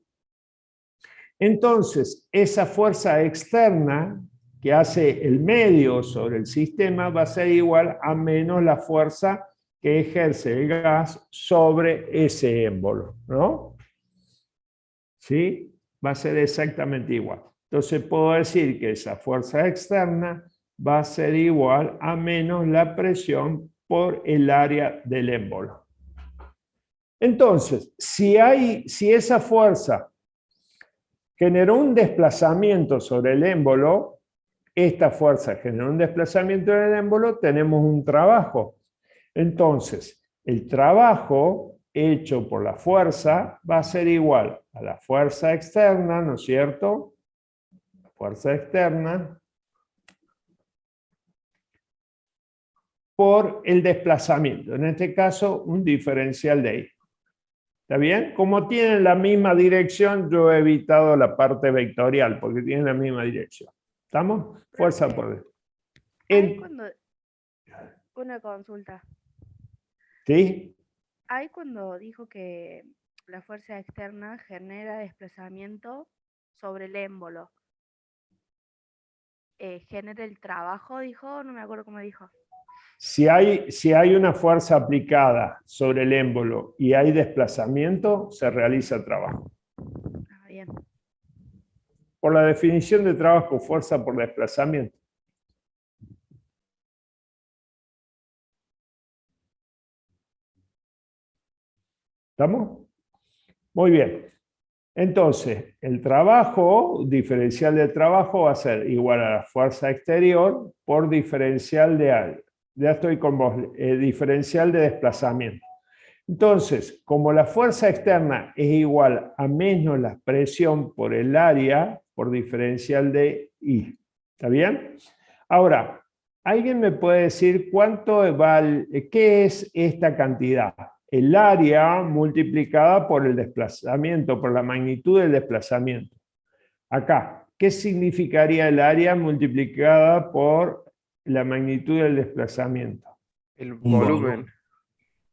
Entonces, esa fuerza externa que hace el medio sobre el sistema va a ser igual a menos la fuerza que ejerce el gas sobre ese émbolo, ¿no? ¿Sí? Va a ser exactamente igual. Entonces puedo decir que esa fuerza externa va a ser igual a menos la presión por el área del émbolo. Entonces, si esa fuerza generó un desplazamiento sobre el émbolo, esta fuerza generó un desplazamiento en el émbolo, tenemos un trabajo. Entonces, el trabajo hecho por la fuerza va a ser igual a la fuerza externa, ¿no es cierto? Fuerza externa por el desplazamiento. En este caso, un diferencial de I. ¿Está bien? Como tienen la misma dirección, yo he evitado la parte vectorial, porque tienen la misma dirección. ¿Estamos? Fuerza por... Ahí una consulta. ¿Sí? Ahí cuando dijo que la fuerza externa genera desplazamiento sobre el émbolo. ¿Genera el trabajo, dijo? No me acuerdo cómo dijo. Si hay una fuerza aplicada sobre el émbolo y hay desplazamiento, se realiza trabajo. Ah, bien. Por la definición de trabajo, fuerza por desplazamiento. ¿Estamos? Muy bien. Entonces, el trabajo, diferencial de trabajo, va a ser igual a la fuerza exterior por diferencial de algo. Ya estoy con vos, diferencial de desplazamiento. Entonces, como la fuerza externa es igual a menos la presión por el área, por diferencial de I. ¿Está bien? Ahora, ¿alguien me puede decir qué es esta cantidad? El área multiplicada por el desplazamiento, por la magnitud del desplazamiento. Acá, ¿qué significaría el área multiplicada por la magnitud del desplazamiento? El volumen.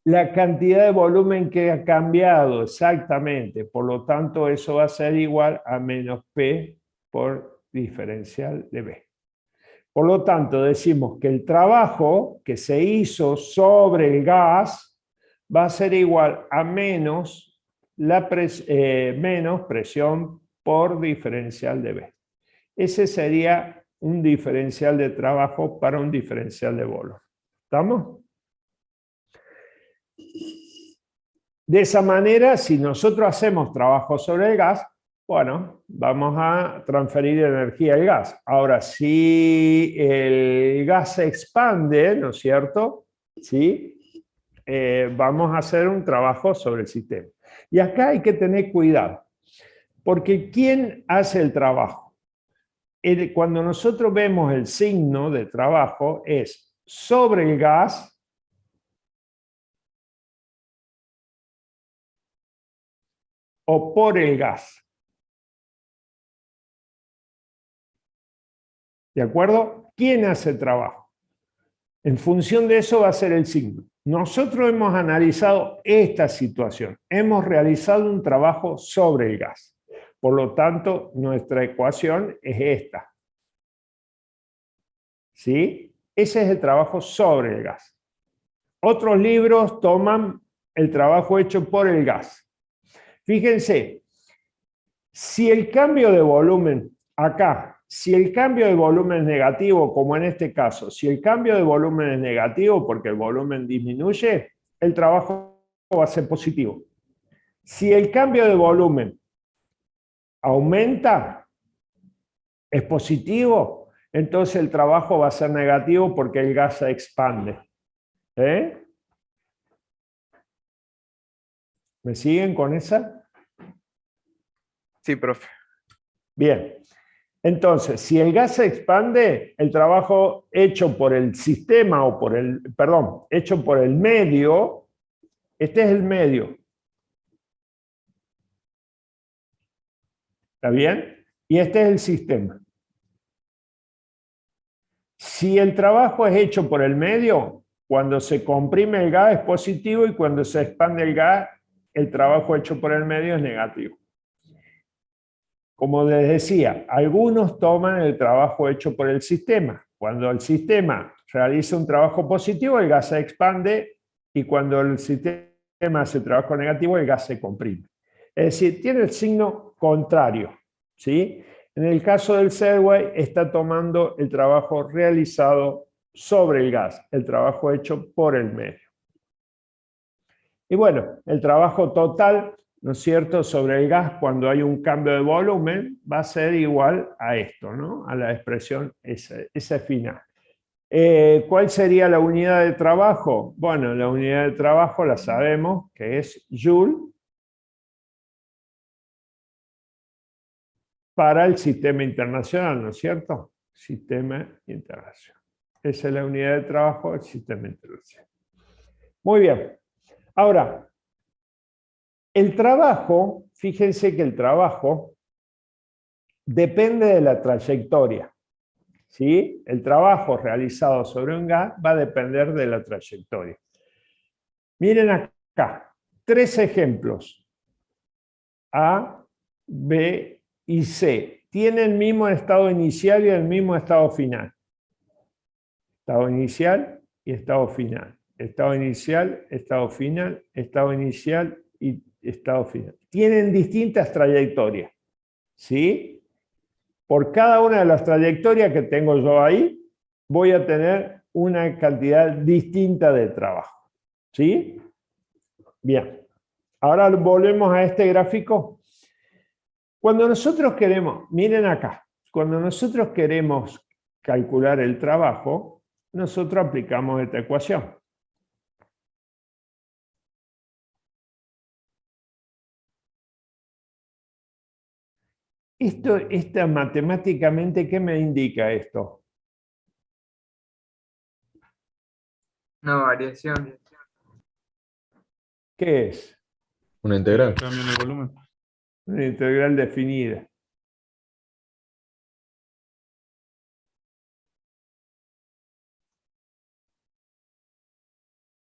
La cantidad de volumen que ha cambiado, exactamente. Por lo tanto, eso va a ser igual a menos P por diferencial de B. Por lo tanto, decimos que el trabajo que se hizo sobre el gas va a ser igual a menos presión por diferencial de B. Ese sería un diferencial de trabajo para un diferencial de volumen. ¿Estamos? De esa manera, si nosotros hacemos trabajo sobre el gas, bueno, vamos a transferir energía al gas. Ahora, si el gas se expande, ¿no es cierto? ¿Sí? Vamos a hacer un trabajo sobre el sistema. Y acá hay que tener cuidado, porque ¿quién hace el trabajo? Cuando nosotros vemos el signo de trabajo es sobre el gas o por el gas. ¿De acuerdo? ¿Quién hace el trabajo? En función de eso va a ser el signo. Nosotros hemos analizado esta situación. Hemos realizado un trabajo sobre el gas. Por lo tanto, nuestra ecuación es esta. ¿Sí? Ese es el trabajo sobre el gas. Otros libros toman el trabajo hecho por el gas. Fíjense, si el cambio de volumen acá, si el cambio de volumen es negativo, como en este caso, si el cambio de volumen es negativo porque el volumen disminuye, el trabajo va a ser positivo. Si el cambio de volumen aumenta, es positivo, entonces el trabajo va a ser negativo porque el gas se expande. ¿Me siguen con esa? Sí, profe. Bien. Entonces, si el gas se expande, el trabajo hecho por el sistema o por el, perdón, hecho por el medio, este es el medio. ¿Está bien? Y este es el sistema. Si el trabajo es hecho por el medio, cuando se comprime el gas es positivo y cuando se expande el gas, el trabajo hecho por el medio es negativo. Como les decía, algunos toman el trabajo hecho por el sistema. Cuando el sistema realiza un trabajo positivo, el gas se expande y cuando el sistema hace trabajo negativo, el gas se comprime. Es decir, tiene el signo contrario. ¿Sí? En el caso del Segway está tomando el trabajo realizado sobre el gas, el trabajo hecho por el medio. Y bueno, el trabajo total ¿no es cierto?, sobre el gas cuando hay un cambio de volumen, va a ser igual a esto, ¿no?, a la expresión esa final. ¿Cuál sería la unidad de trabajo? Bueno, la unidad de trabajo la sabemos, que es Joule para el sistema internacional, ¿no es cierto? Sistema internacional. Esa es la unidad de trabajo del sistema internacional. Muy bien. Ahora, el trabajo, fíjense que el trabajo depende de la trayectoria. ¿Sí? El trabajo realizado sobre un gas va a depender de la trayectoria. Miren acá, 3 ejemplos. A, B y C. Tienen el mismo estado inicial y el mismo estado final. Estado inicial y estado final. Estado inicial, estado final, estado inicial y estado final. Tienen distintas trayectorias. ¿Sí? Por cada una de las trayectorias que tengo yo ahí, voy a tener una cantidad distinta de trabajo. ¿Sí? Bien. Ahora volvemos a este gráfico. Cuando nosotros queremos, miren acá, cuando nosotros queremos calcular el trabajo, nosotros aplicamos esta ecuación. Esta matemáticamente, ¿qué me indica esto? Una variación. ¿Qué es? Una integral. Cambio en el volumen. Una integral definida.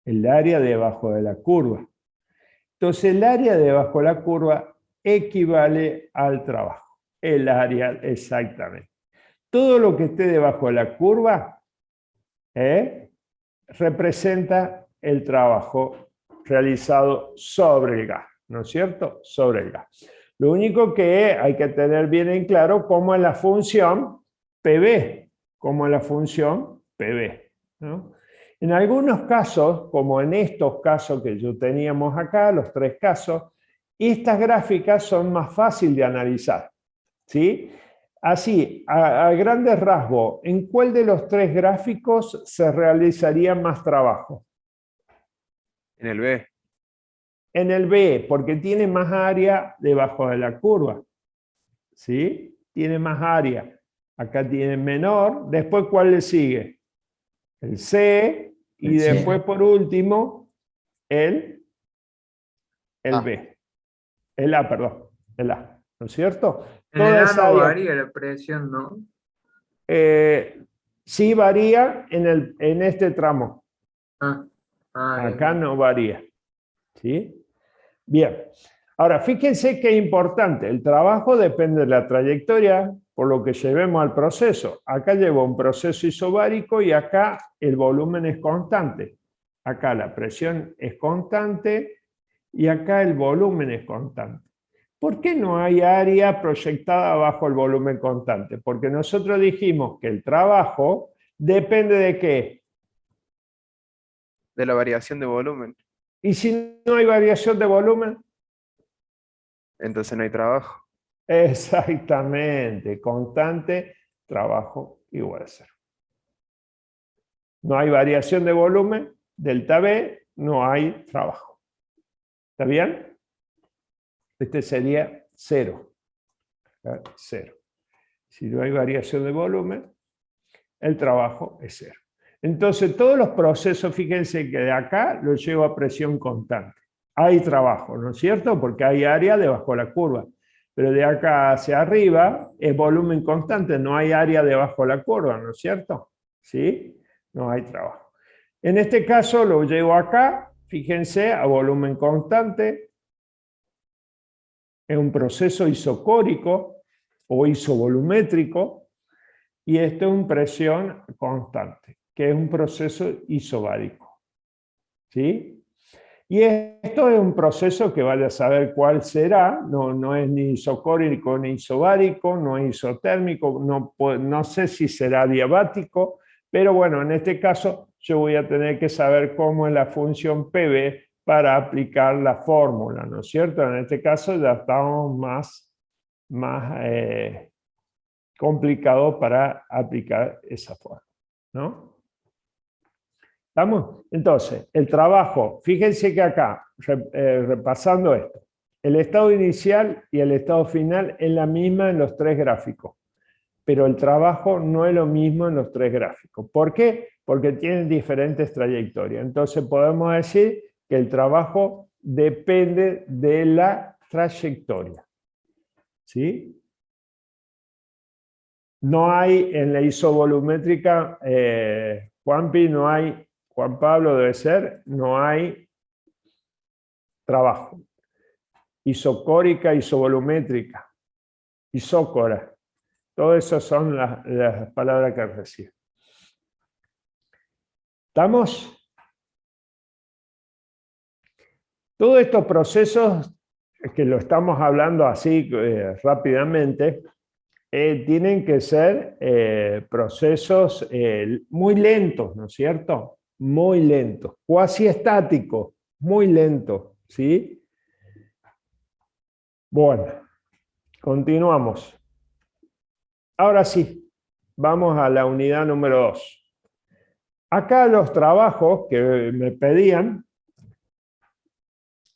El área debajo de la curva. Entonces, el área debajo de la curva equivale al trabajo. El área, exactamente. Todo lo que esté debajo de la curva representa el trabajo realizado sobre el gas, ¿no es cierto? Sobre el gas. Lo único que hay que tener bien en claro cómo es la función PV, cómo es la función PV, ¿no? En algunos casos, como en estos casos que yo teníamos acá, los 3 casos, estas gráficas son más fáciles de analizar, ¿sí? Así, a grandes rasgos, ¿en cuál de los 3 gráficos se realizaría más trabajo? En el B. En el B, porque tiene más área debajo de la curva, ¿sí? Tiene más área. Acá tiene menor. Después, ¿cuál le sigue? El C. Y después, por último, el B. El A, perdón. El A, ¿no es cierto? En el A no varía la presión, ¿no? Sí varía en este tramo. Acá Bien. no varía. ¿Sí? Bien. Ahora, fíjense qué importante. El trabajo depende de la trayectoria, por lo que llevemos al proceso. Acá llevo un proceso isobárico y acá el volumen es constante. Acá la presión es constante y acá el volumen es constante. ¿Por qué no hay área proyectada bajo el volumen constante? Porque nosotros dijimos que el trabajo depende ¿de qué? De la variación de volumen. ¿Y si no hay variación de volumen? Entonces no hay trabajo. Exactamente, constante, trabajo igual a 0. No hay variación de volumen, delta B, no hay trabajo. ¿Está bien? Este sería 0. 0. Si no hay variación de volumen, el trabajo es 0. Entonces, todos los procesos, fíjense que de acá los llevo a presión constante. Hay trabajo, ¿no es cierto? Porque hay área debajo de la curva. Pero de acá hacia arriba es volumen constante, no hay área debajo de la curva, ¿no es cierto? ¿Sí? No hay trabajo. En este caso lo llevo acá, fíjense, a volumen constante. Es un proceso isocórico o isovolumétrico. Y esto es una presión constante, que es un proceso isobárico. ¿Sí? Y esto es un proceso que vaya a saber cuál será, no es ni isocórico ni isobárico, no es isotérmico, no sé si será diabático, pero bueno, en este caso yo voy a tener que saber cómo es la función PV para aplicar la fórmula, ¿no es cierto? En este caso ya estamos más complicados para aplicar esa fórmula, ¿no? ¿Estamos? Entonces, el trabajo, fíjense que acá, repasando esto, el estado inicial y el estado final es la misma en los tres gráficos, pero el trabajo no es lo mismo en los tres gráficos. ¿Por qué? Porque tienen diferentes trayectorias. Entonces podemos decir que el trabajo depende de la trayectoria. ¿Sí? No hay en la isovolumétrica, Juanpi, no hay, Juan Pablo debe ser, no hay trabajo. Isocórica, isovolumétrica, isócora. Todas esas son las palabras que recibo. ¿Estamos? Todos estos procesos, que lo estamos hablando así rápidamente, tienen que ser procesos muy lentos, ¿no es cierto? Muy lentos, cuasi estáticos, muy lentos, ¿sí? Bueno, continuamos. Ahora sí, vamos a la unidad número 2. Acá los trabajos que me pedían,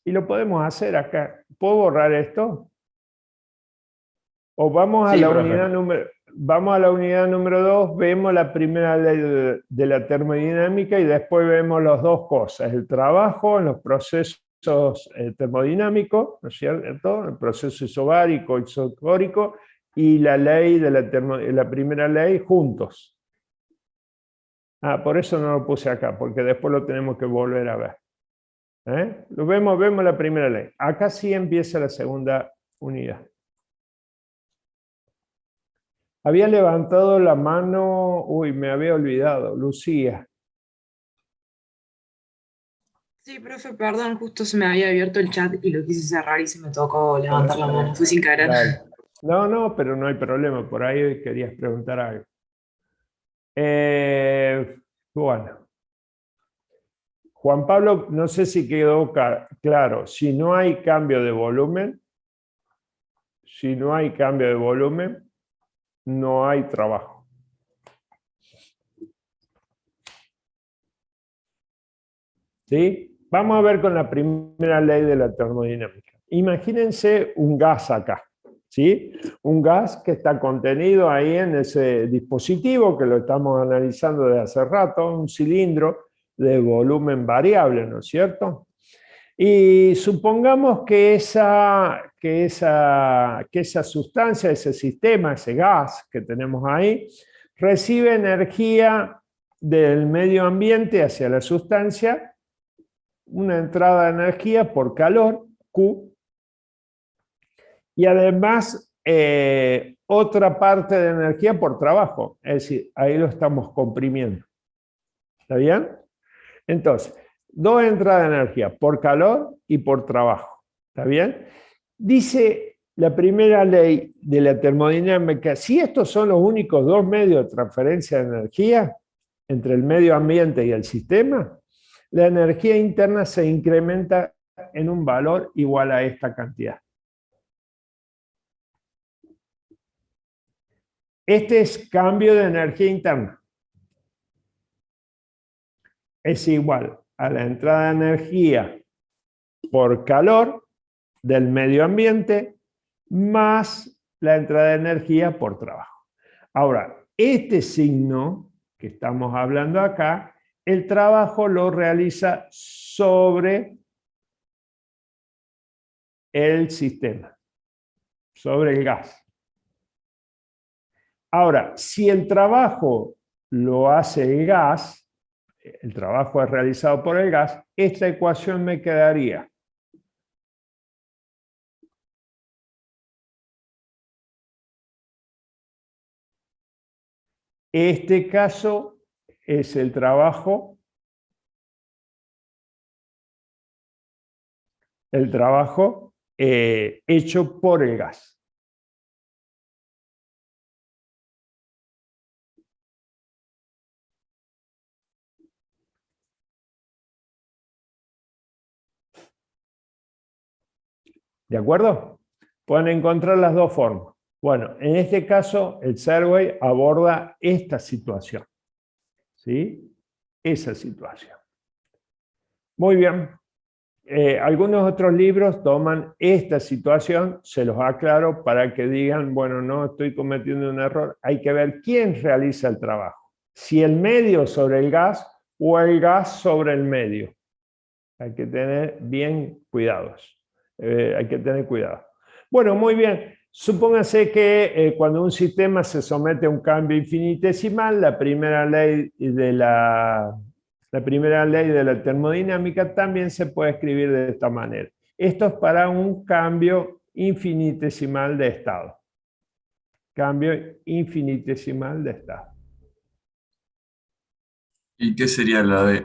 y lo podemos hacer acá. ¿Puedo borrar esto? O vamos a Sí, la profe. unidad número 2, vemos la primera ley de la termodinámica y después vemos las dos cosas, el trabajo en los procesos termodinámicos, ¿no es cierto? El proceso isobárico, isocórico, y la ley de la primera ley juntos. Por eso no lo puse acá, porque después lo tenemos que volver a ver. Lo vemos la primera ley. Acá sí empieza la segunda unidad. Había levantado la mano, me había olvidado, Lucía. Sí, profe, perdón, justo se me había abierto el chat y lo quise cerrar y se me tocó levantar la mano, fue sin querer. Dale. No, pero no hay problema, por ahí querías preguntar algo. Bueno. Juan Pablo, no sé si quedó claro, si no hay cambio de volumen, no hay trabajo. ¿Sí? Vamos a ver con la primera ley de la termodinámica. Imagínense un gas acá, ¿sí? Un gas que está contenido ahí en ese dispositivo que lo estamos analizando desde hace rato, un cilindro de volumen variable, ¿no es cierto? Y supongamos que esa sustancia, ese sistema, ese gas que tenemos ahí, recibe energía del medio ambiente hacia la sustancia, una entrada de energía por calor, Q, y además otra parte de energía por trabajo, es decir, ahí lo estamos comprimiendo. ¿Está bien? Entonces, dos entradas de energía, por calor y por trabajo. ¿Está bien? Dice la primera ley de la termodinámica, si estos son los únicos dos medios de transferencia de energía entre el medio ambiente y el sistema, la energía interna se incrementa en un valor igual a esta cantidad. Este es cambio de energía interna. Es igual a la entrada de energía por calor del medio ambiente más la entrada de energía por trabajo. Ahora, este signo que estamos hablando acá, el trabajo lo realiza sobre el sistema, sobre el gas. Ahora, si el trabajo lo hace el gas, el trabajo es realizado por el gas, esta ecuación me quedaría. Este caso es el trabajo hecho por el gas. ¿De acuerdo? Pueden encontrar las dos formas. Bueno, en este caso, el survey aborda esta situación. ¿Sí? Esa situación. Muy bien. Algunos otros libros toman esta situación, se los aclaro para que digan, bueno, no estoy cometiendo un error. Hay que ver quién realiza el trabajo. Si el medio sobre el gas o el gas sobre el medio. Hay que tener bien cuidados. Hay que tener cuidado. Bueno, muy bien. Supóngase que cuando un sistema se somete a un cambio infinitesimal, la primera ley de la termodinámica también se puede escribir de esta manera. Esto es para un cambio infinitesimal de estado. Cambio infinitesimal de estado. ¿Y qué sería la D?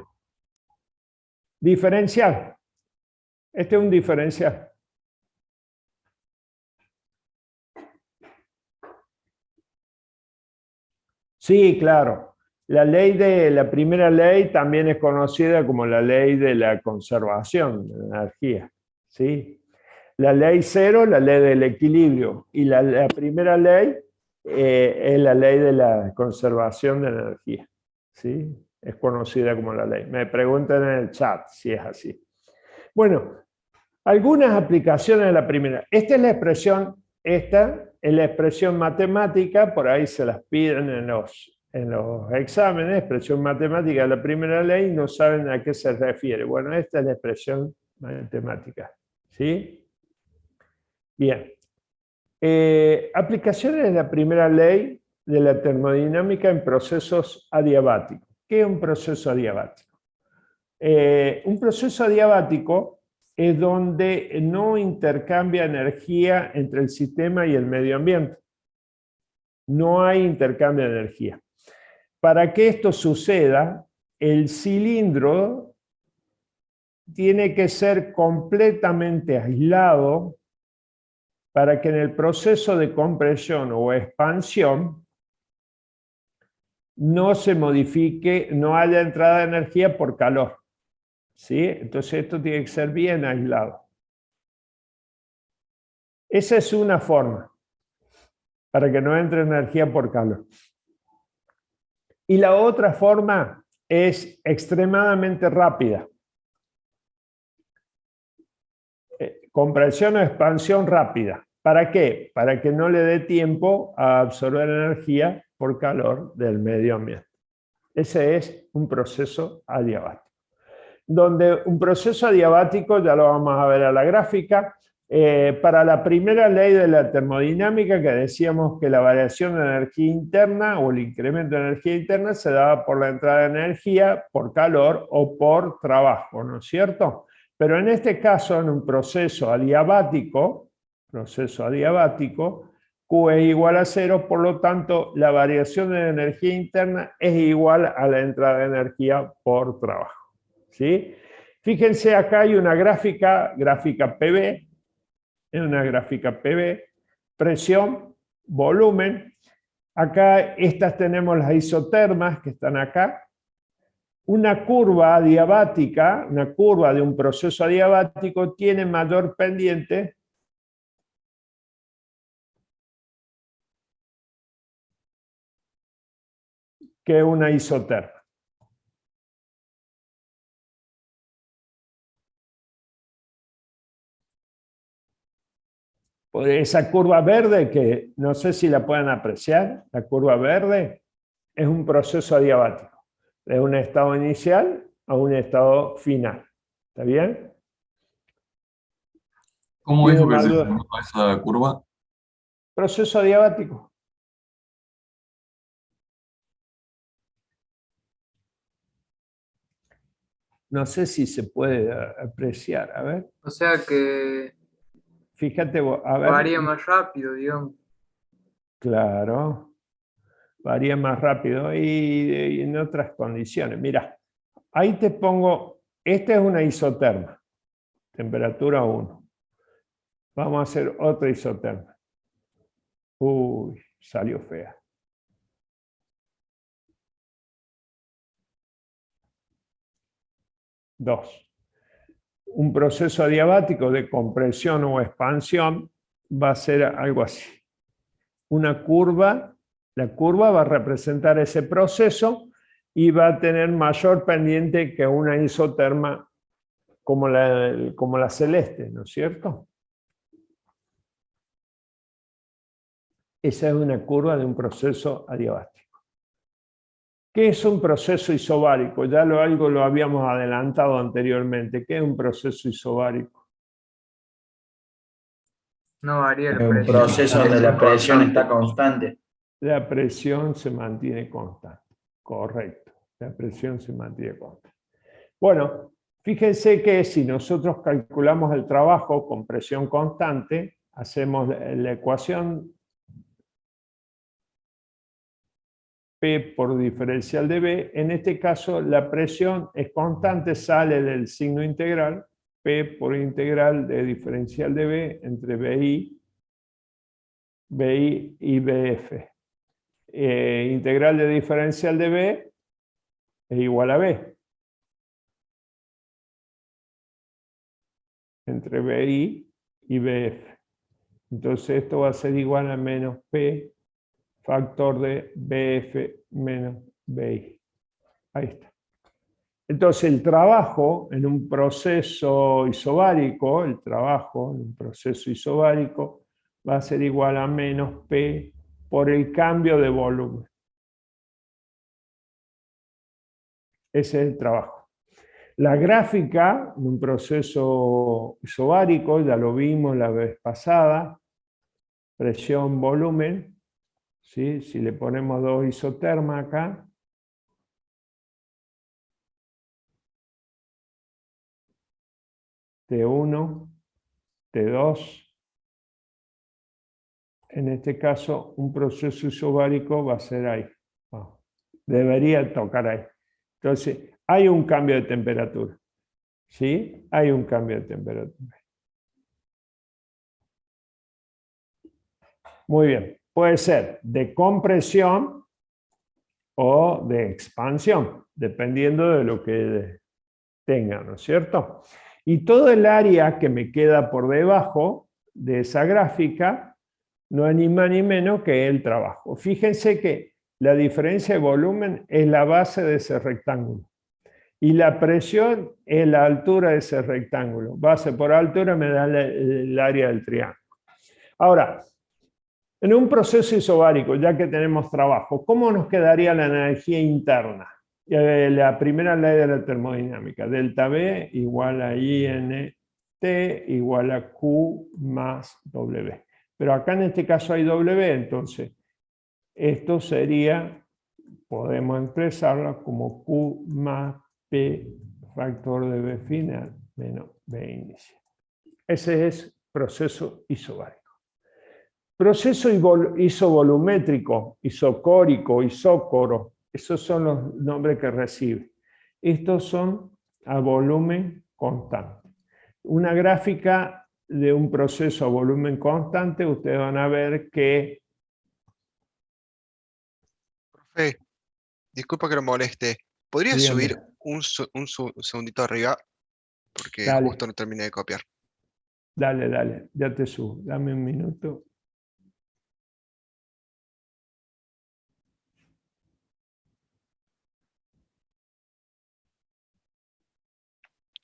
Diferencial. Este es un diferencial. Sí, claro. La primera ley también es conocida como la ley de la conservación de la energía. ¿Sí? La ley cero, la ley del equilibrio. Y la primera ley es la ley de la conservación de la energía. ¿Sí? Es conocida como la ley. Me preguntan en el chat si es así. Bueno, algunas aplicaciones de la primera. Esta es la expresión matemática, por ahí se las piden en los exámenes, expresión matemática de la primera ley, no saben a qué se refiere. Bueno, esta es la expresión matemática. ¿Sí? Bien. Aplicaciones de la primera ley de la termodinámica en procesos adiabáticos. ¿Qué es un proceso adiabático? Un proceso adiabático es donde no intercambia energía entre el sistema y el medio ambiente. No hay intercambio de energía. Para que esto suceda, el cilindro tiene que ser completamente aislado para que en el proceso de compresión o expansión no se modifique, no haya entrada de energía por calor. ¿Sí? Entonces esto tiene que ser bien aislado. Esa es una forma, para que no entre energía por calor. Y la otra forma es extremadamente rápida. Compresión o expansión rápida. ¿Para qué? Para que no le dé tiempo a absorber energía por calor del medio ambiente. Ese es un proceso adiabático. Donde un proceso adiabático, ya lo vamos a ver a la gráfica, para la primera ley de la termodinámica, que decíamos que la variación de energía interna o el incremento de energía interna se daba por la entrada de energía, por calor o por trabajo, ¿no es cierto? Pero en este caso, en un proceso adiabático, Q es igual a 0, por lo tanto, la variación de energía interna es igual a la entrada de energía por trabajo. ¿Sí? Fíjense, acá hay una gráfica PV, en una gráfica PV, presión, volumen. Acá estas tenemos las isotermas que están acá. Una curva adiabática, una curva de un proceso adiabático tiene mayor pendiente que una isoterma. Esa curva verde, que no sé si la pueden apreciar, la curva verde es un proceso adiabático, de un estado inicial a un estado final. ¿Está bien? ¿Cómo dijo que se llamaba esa curva? Proceso adiabático. No sé si se puede apreciar, a ver. O sea que Fíjate, a ver. varía más rápido, digamos. Claro, varía más rápido y en otras condiciones. Mira, ahí te pongo, esta es una isoterma, temperatura 1. Vamos a hacer otra isoterma. Uy, salió fea. Dos. un proceso adiabático de compresión o expansión va a ser algo así. Una curva, la curva va a representar ese proceso y va a tener mayor pendiente que una isoterma como la celeste, ¿no es cierto? Esa es una curva de un proceso adiabático. ¿Qué es un proceso isobárico? Ya algo lo habíamos adelantado anteriormente. ¿Qué es un proceso isobárico? No varía la Es un presión. proceso donde la presión está constante. La presión se mantiene constante. Correcto. La presión se mantiene constante. Bueno, fíjense que si nosotros calculamos el trabajo con presión constante, hacemos la ecuación P por diferencial de B. En este caso, la presión es constante, sale del signo integral, P por integral de diferencial de B entre BI y BF. Integral de diferencial de B es igual a B. Entre BI y BF. Entonces esto va a ser igual a menos P factor de BF menos BI. Ahí está. Entonces el trabajo en un proceso isobárico, va a ser igual a menos P por el cambio de volumen. Ese es el trabajo. La gráfica de un proceso isobárico, ya lo vimos la vez pasada, presión, volumen, ¿sí? Si le ponemos dos isotermas acá, T1, T2, en este caso un proceso isobárico va a ser ahí. Debería tocar ahí. Entonces, hay un cambio de temperatura. ¿Sí? Hay un cambio de temperatura. Muy bien. Puede ser de compresión o de expansión, dependiendo de lo que tenga, ¿no es cierto? Y todo el área que me queda por debajo de esa gráfica no es ni más ni menos que el trabajo. Fíjense que la diferencia de volumen es la base de ese rectángulo. Y la presión es la altura de ese rectángulo. Base por altura me da el área del triángulo. Ahora, en un proceso isobárico, ya que tenemos trabajo, ¿cómo nos quedaría la energía interna? La primera ley de la termodinámica. Delta B igual a INT igual a Q más W. Pero acá en este caso hay W, entonces esto sería, podemos expresarlo como Q más P factor de B final menos B inicial. Ese es proceso isobárico. Proceso isovolumétrico, isocórico, isócoro, esos son los nombres que recibe. Estos son a volumen constante. Una gráfica de un proceso a volumen constante, ustedes van a ver que... Profe, disculpa que lo moleste. ¿Podrías Dígame. subir un segundito arriba? Porque Dale. justo no terminé de copiar. Dale, ya te subo. Dame un minuto.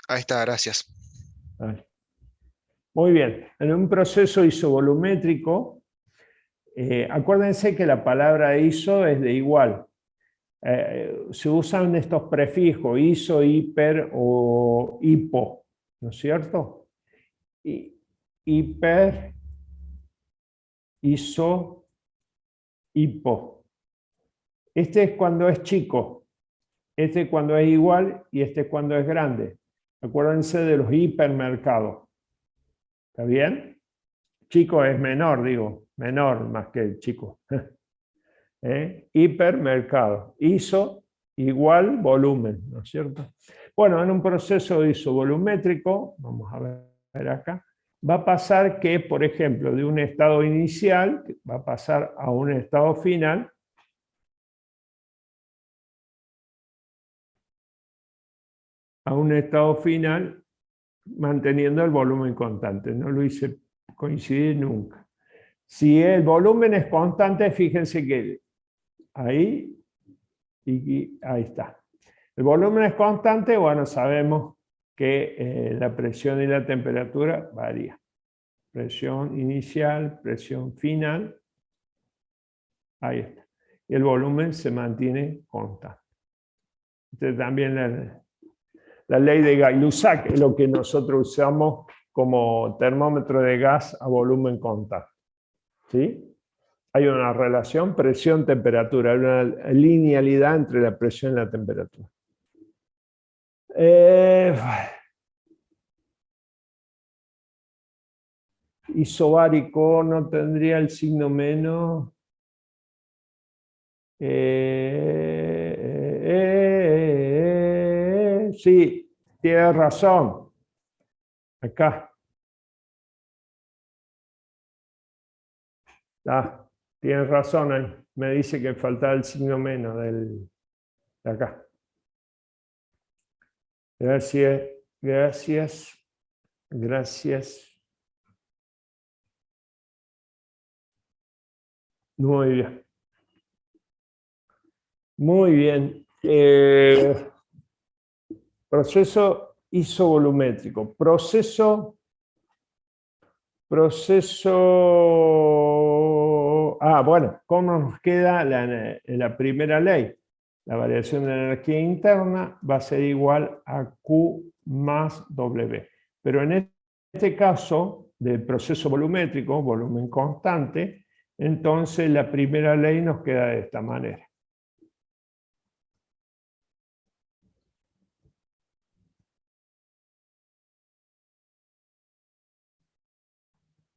Ahí está, gracias. Vale. Muy bien. En un proceso isovolumétrico, acuérdense que la palabra iso es de igual. Se usan estos prefijos, iso, hiper o hipo, ¿no es cierto? Hiper, iso, hipo. Este es cuando es chico, este es cuando es igual y este es cuando es grande. Acuérdense de los hipermercados. ¿Está bien? Chico es menor, digo, menor más que chico. Hipermercado. ISO igual volumen, ¿no es cierto? Bueno, en un proceso isovolumétrico, vamos a ver acá, va a pasar que, por ejemplo, de un estado inicial, va a pasar a un estado final, manteniendo el volumen constante. No lo hice coincidir nunca. Si el volumen es constante, fíjense que ahí y ahí está. El volumen es constante, bueno, sabemos que la presión y la temperatura varían. Presión inicial, presión final, ahí está. Y el volumen se mantiene constante. Entonces también la ley de Gay-Lussac es lo que nosotros usamos como termómetro de gas a volumen constante. ¿Sí? Hay una relación presión-temperatura, hay una linealidad entre la presión y la temperatura. Isobárico no tendría el signo menos. Sí, tiene razón. Acá. Tienes razón ahí. Me dice que faltaba el signo menos de acá. Gracias, gracias, gracias. Muy bien. Muy bien. Proceso isovolumétrico. Proceso. Bueno, ¿cómo nos queda la primera ley? La variación de la energía interna va a ser igual a Q más W. Pero en este caso del proceso volumétrico, volumen constante, entonces la primera ley nos queda de esta manera.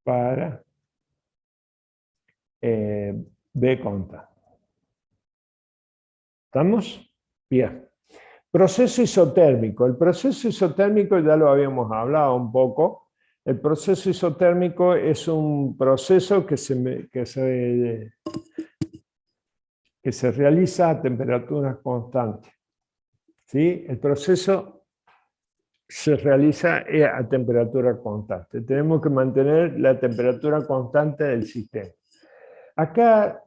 Para B constante. ¿Estamos? Bien. Proceso isotérmico. El proceso isotérmico ya lo habíamos hablado un poco. El proceso isotérmico es un proceso que se realiza a temperaturas constantes. ¿Sí? El proceso se realiza a temperatura constante. Tenemos que mantener la temperatura constante del sistema. Acá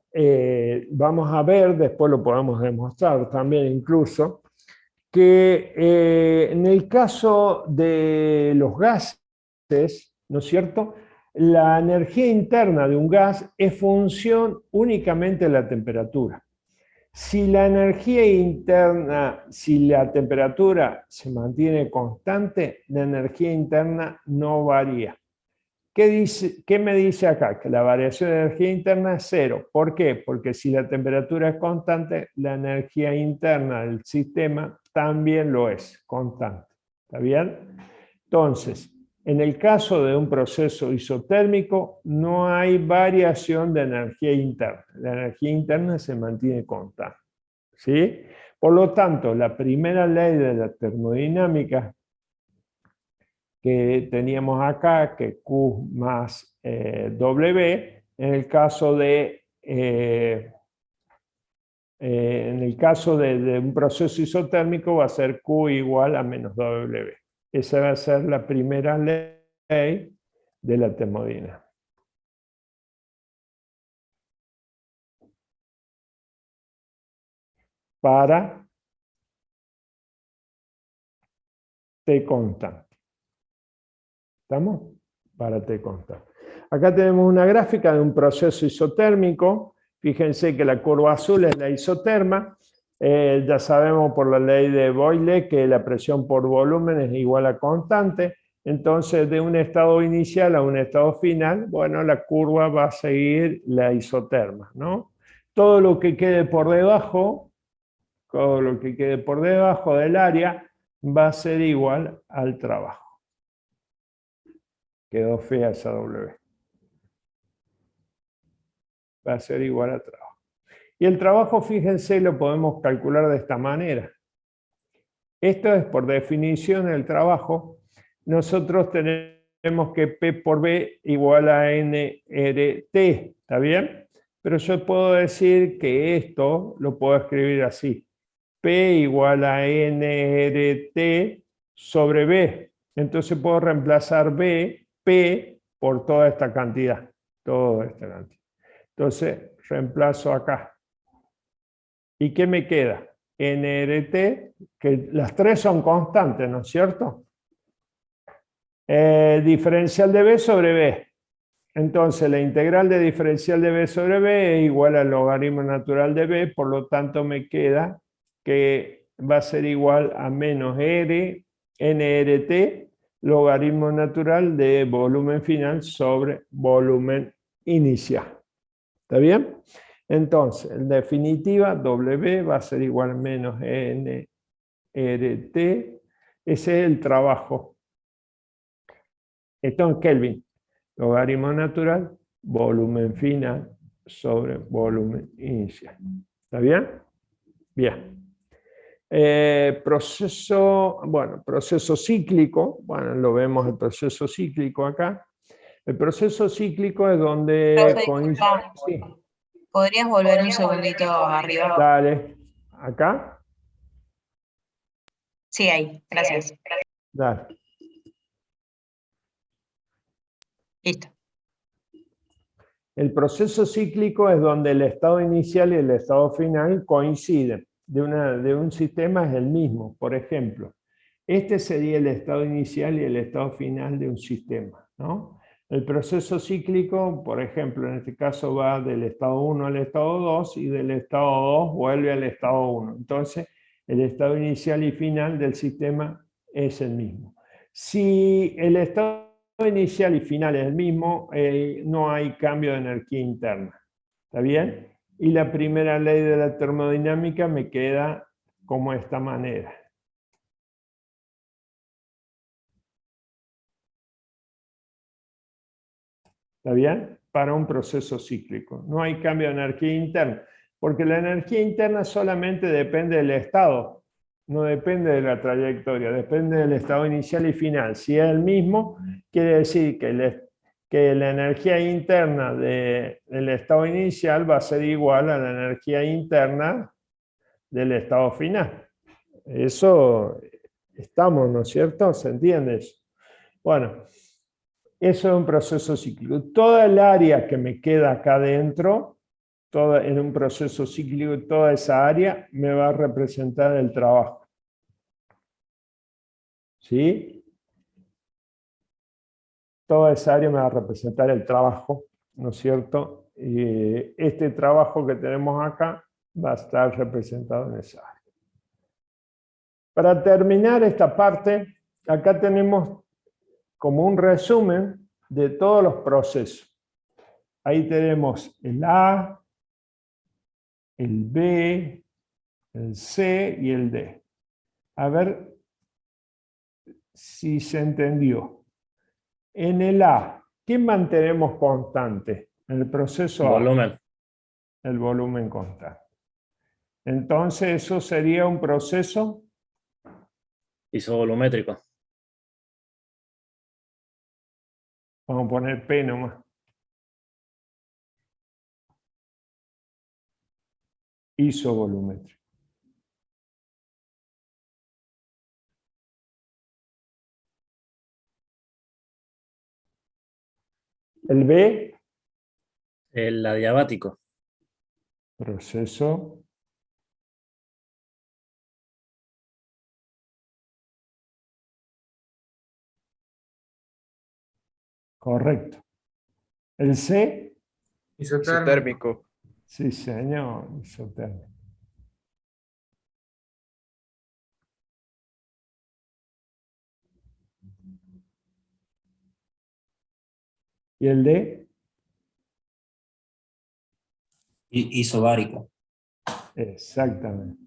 vamos a ver, después lo podemos demostrar también incluso, que en el caso de los gases, ¿no es cierto?, la energía interna de un gas es función únicamente de la temperatura. Si la energía interna, si la temperatura se mantiene constante, la energía interna no varía. ¿Qué me dice acá? Que la variación de energía interna es cero. ¿Por qué? Porque si la temperatura es constante, la energía interna del sistema también lo es, constante. ¿Está bien? Entonces, en el caso de un proceso isotérmico, no hay variación de energía interna. La energía interna se mantiene constante. ¿Sí? Por lo tanto, la primera ley de la termodinámica que teníamos acá, que Q más W, en el caso de un proceso isotérmico va a ser Q igual a menos W. Esa va a ser la primera ley de la termodinámica. Para T constante. ¿Estamos? Para T constante. Acá tenemos una gráfica de un proceso isotérmico. Fíjense que la curva azul es la isoterma. Ya sabemos por la ley de Boyle que la presión por volumen es igual a constante. Entonces, de un estado inicial a un estado final, bueno, la curva va a seguir la isoterma, ¿no? Todo lo que quede por debajo, del área va a ser igual al trabajo. Quedó fea esa W. Va a ser igual a trabajo. Y el trabajo, fíjense, lo podemos calcular de esta manera. Esto es por definición el trabajo. Nosotros tenemos que P por B igual a nRT, ¿está bien? Pero yo puedo decir que esto lo puedo escribir así. P igual a nRT sobre B. Entonces puedo reemplazar B, P por toda esta cantidad. Toda esta cantidad. Entonces reemplazo acá. ¿Y qué me queda? NRT, que las tres son constantes, ¿no es cierto? Diferencial de B sobre B. Entonces la integral de diferencial de B sobre B es igual al logaritmo natural de B, por lo tanto me queda que va a ser igual a menos R, NRT, logaritmo natural de volumen final sobre volumen inicial. ¿Está bien? Entonces, en definitiva, W va a ser igual a menos NRT. Ese es el trabajo. Esto en Kelvin. Logaritmo natural, volumen final sobre volumen inicial. ¿Está bien? Bien. Proceso cíclico. Bueno, lo vemos el proceso cíclico acá. El proceso cíclico es donde coincide. Sí. ¿Podrías volver un segundito arriba? Dale. ¿Acá? Sí, ahí. Gracias. Dale. Listo. El proceso cíclico es donde el estado inicial y el estado final coinciden. De un sistema es el mismo. Por ejemplo, este sería el estado inicial y el estado final de un sistema, ¿no? El proceso cíclico, por ejemplo, en este caso va del estado 1 al estado 2 y del estado 2 vuelve al estado 1. Entonces, el estado inicial y final del sistema es el mismo. Si el estado inicial y final es el mismo, no hay cambio de energía interna. ¿Está bien? Y la primera ley de la termodinámica me queda como esta manera. ¿Está bien? Para un proceso cíclico. No hay cambio de energía interna, porque la energía interna solamente depende del estado, no depende de la trayectoria, depende del estado inicial y final. Si es el mismo, quiere decir que la energía interna del estado inicial va a ser igual a la energía interna del estado final. Eso estamos, ¿no es cierto? ¿Se entiende eso? Bueno. Eso es un proceso cíclico. Toda el área que me queda acá dentro, en un proceso cíclico, toda esa área me va a representar el trabajo. ¿Sí? Toda esa área me va a representar el trabajo, ¿no es cierto? Y este trabajo que tenemos acá va a estar representado en esa área. Para terminar esta parte, acá tenemos como un resumen de todos los procesos. Ahí tenemos el A, el B, el C y el D. A ver si se entendió. En el A, ¿qué mantenemos constante? En el proceso A. Volumen. El volumen constante. Entonces, eso sería un proceso Isovolumétrico. Vamos a poner P nomás. Isovolumétrico. El B. El adiabático. Proceso correcto. El C. Isotérmico. Sí, señor, isotérmico. ¿Y el D? Isobárico. Exactamente.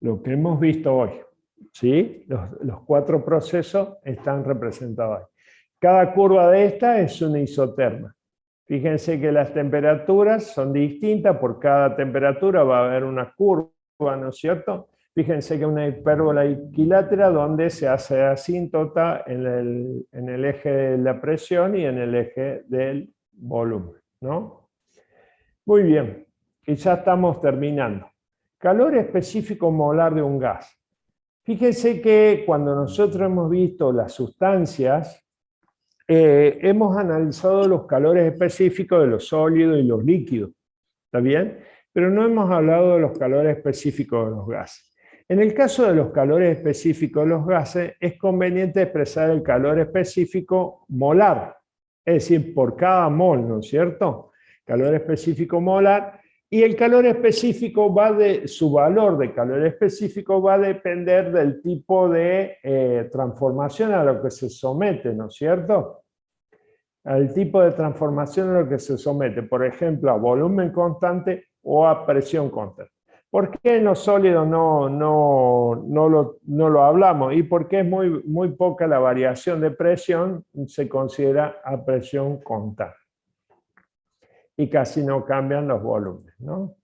Lo que hemos visto hoy, ¿sí? Los cuatro procesos están representados ahí. Cada curva de esta es una isoterma. Fíjense que las temperaturas son distintas, por cada temperatura va a haber una curva, ¿no es cierto? Fíjense que una hipérbola equilátera donde se hace asíntota en el eje de la presión y en el eje del volumen, ¿no? Muy bien. y ya estamos terminando. Calor específico molar de un gas. Fíjense que cuando nosotros hemos visto las sustancias, hemos analizado los calores específicos de los sólidos y los líquidos, ¿está bien? Pero no hemos hablado de los calores específicos de los gases. En el caso de los calores específicos de los gases, es conveniente expresar el calor específico molar, es decir, por cada mol, ¿no es cierto? Calor específico molar, y el calor específico su valor de calor específico va a depender del tipo de transformación a lo que se somete, ¿no es cierto? Al tipo de transformación a lo que se somete, por ejemplo, a volumen constante o a presión constante. ¿Por qué en los sólidos no lo hablamos? Y porque es muy poca la variación de presión, se considera a presión constante. Y casi no cambian los volúmenes, ¿no?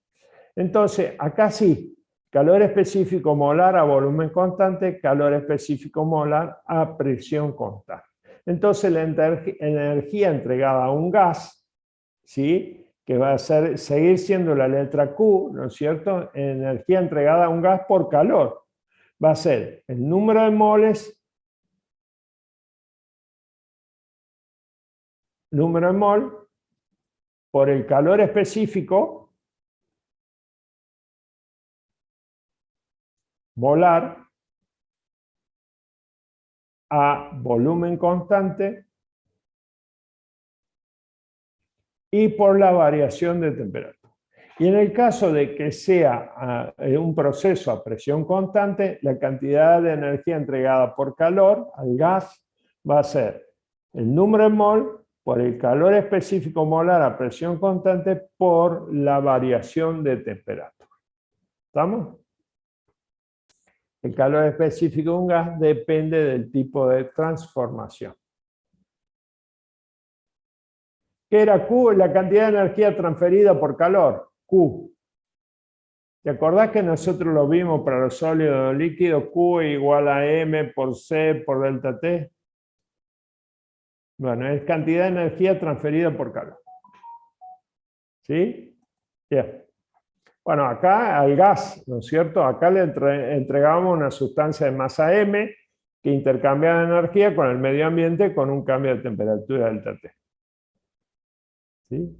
Entonces, acá sí, calor específico molar a volumen constante, calor específico molar a presión constante. Entonces, la energía entregada a un gas, ¿sí?, que va a seguir siendo la letra Q, ¿no es cierto?, energía entregada a un gas por calor, va a ser el número de moles, número de mol, por el calor específico molar a volumen constante y por la variación de temperatura. Y en el caso de que sea un proceso a presión constante, la cantidad de energía entregada por calor al gas va a ser el número de mol por el calor específico molar a presión constante por la variación de temperatura. ¿Estamos? El calor específico de un gas depende del tipo de transformación. ¿Qué era Q? La cantidad de energía transferida por calor. Q. ¿Te acordás que nosotros lo vimos para los sólidos y los líquidos? Q igual a M por C por delta T. Bueno, es cantidad de energía transferida por calor. ¿Sí? Bien. Bueno, acá al gas, ¿no es cierto? Acá le entregamos una sustancia de masa M que intercambia energía con el medio ambiente con un cambio de temperatura delta T. ¿Sí?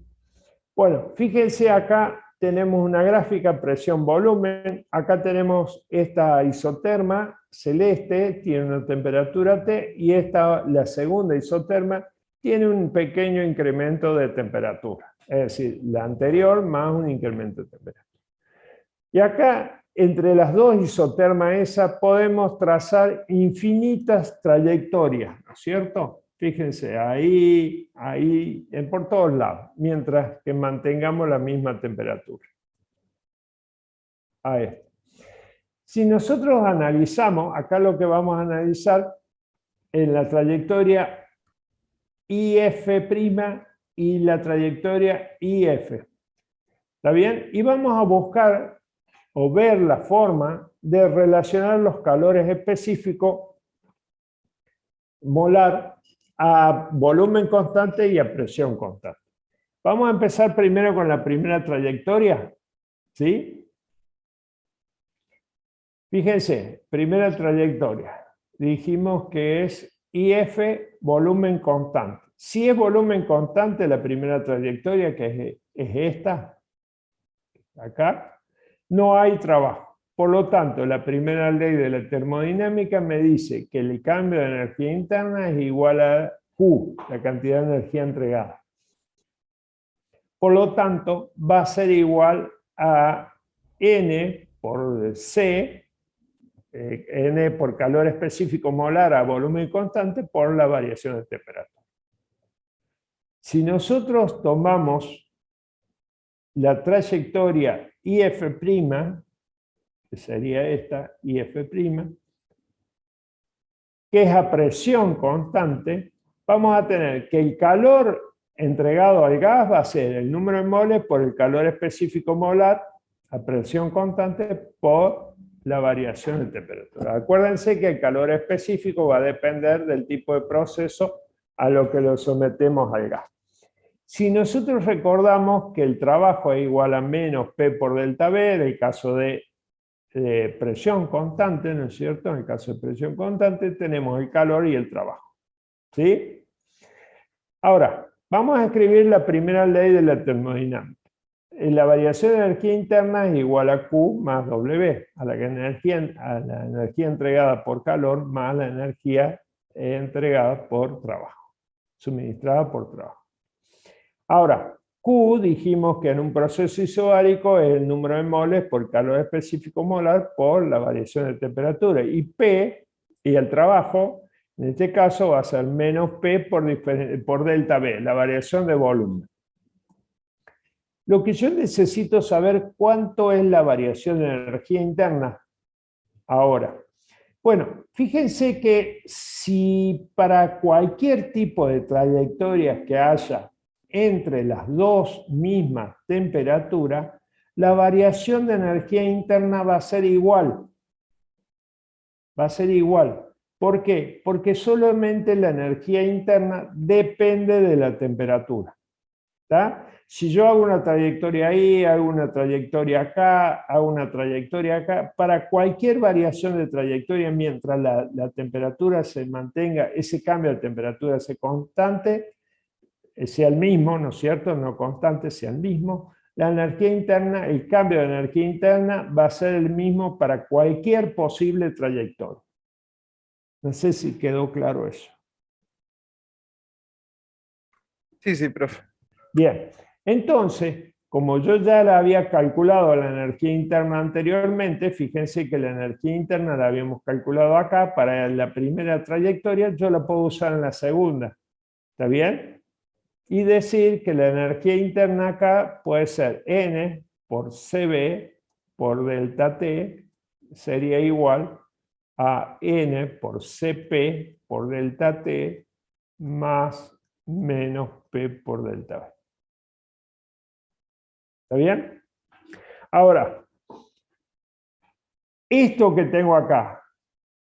Bueno, fíjense acá tenemos una gráfica presión-volumen. Acá tenemos esta isoterma celeste, tiene una temperatura T, y la segunda isoterma, tiene un pequeño incremento de temperatura. Es decir, la anterior más un incremento de temperatura. Y acá, entre las dos isotermas esas, podemos trazar infinitas trayectorias, ¿no es cierto? Fíjense, ahí, por todos lados, mientras que mantengamos la misma temperatura. Ahí. Si nosotros analizamos, acá lo que vamos a analizar es la trayectoria IF' y la trayectoria IF. ¿Está bien? Y vamos a buscar o ver la forma de relacionar los calores específicos molar a volumen constante y a presión constante. Vamos a empezar primero con la primera trayectoria, ¿sí? Fíjense, primera trayectoria. Dijimos que es IF volumen constante. Si es volumen constante la primera trayectoria, que es esta, acá, no hay trabajo. Por lo tanto, la primera ley de la termodinámica me dice que el cambio de energía interna es igual a Q, la cantidad de energía entregada. Por lo tanto, va a ser igual a N por C, N por calor específico molar a volumen constante por la variación de temperatura. Si nosotros tomamos la trayectoria IF', que sería esta, IF', que es a presión constante, vamos a tener que el calor entregado al gas va a ser el número de moles por el calor específico molar a presión constante por la variación de temperatura. Acuérdense que el calor específico va a depender del tipo de proceso a lo que lo sometemos al gas. Si nosotros recordamos que el trabajo es igual a menos P por delta V, en el caso de presión constante, ¿no es cierto? En el caso de presión constante tenemos el calor y el trabajo. ¿Sí? Ahora, vamos a escribir la primera ley de la termodinámica. La variación de energía interna es igual a Q más W, a la energía entregada por calor más la energía entregada por trabajo, suministrada por trabajo. Ahora, Q dijimos que en un proceso isobárico es el número de moles por calor específico molar por la variación de temperatura. Y P, y el trabajo, en este caso va a ser menos P por delta V, la variación de volumen. Lo que yo necesito saber cuánto es la variación de energía interna ahora. Bueno, fíjense que si para cualquier tipo de trayectorias que haya entre las dos mismas temperaturas, la variación de energía interna va a ser igual. Va a ser igual. ¿Por qué? Porque solamente la energía interna depende de la temperatura. ¿Está? Si yo hago una trayectoria ahí, hago una trayectoria acá, hago una trayectoria acá, para cualquier variación de trayectoria, mientras la temperatura se mantenga, ese cambio de temperatura sea constante, sea el mismo, ¿no es cierto? No constante, sea el mismo. La energía interna, el cambio de energía interna va a ser el mismo para cualquier posible trayectoria. No sé si quedó claro eso. Sí, sí, profe. Bien, entonces, como yo ya la había calculado la energía interna anteriormente, fíjense que la energía interna la habíamos calculado acá, para la primera trayectoria yo la puedo usar en la segunda. ¿Está bien? Y decir que la energía interna acá puede ser N por CB por delta T sería igual a N por CP por delta T más menos P por delta V. ¿Está bien? Ahora, esto que tengo acá,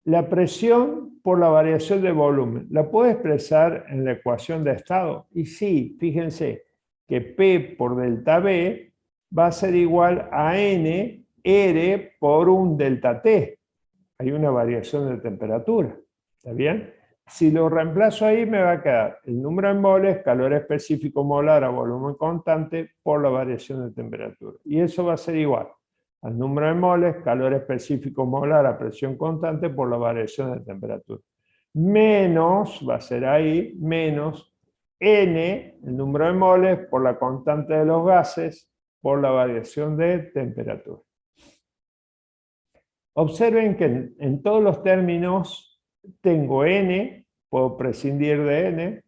la presión por la variación de volumen, ¿la puedo expresar en la ecuación de estado? Y sí, fíjense que P por delta V va a ser igual a N R por un delta T. Hay una variación de temperatura. ¿Está bien? Si lo reemplazo ahí me va a quedar el número de moles, calor específico molar a volumen constante por la variación de temperatura. Y eso va a ser igual al número de moles, calor específico molar a presión constante por la variación de temperatura. Menos, va a ser ahí, menos N, el número de moles, por la constante de los gases, por la variación de temperatura. Observen que en todos los términos tengo N, puedo prescindir de N,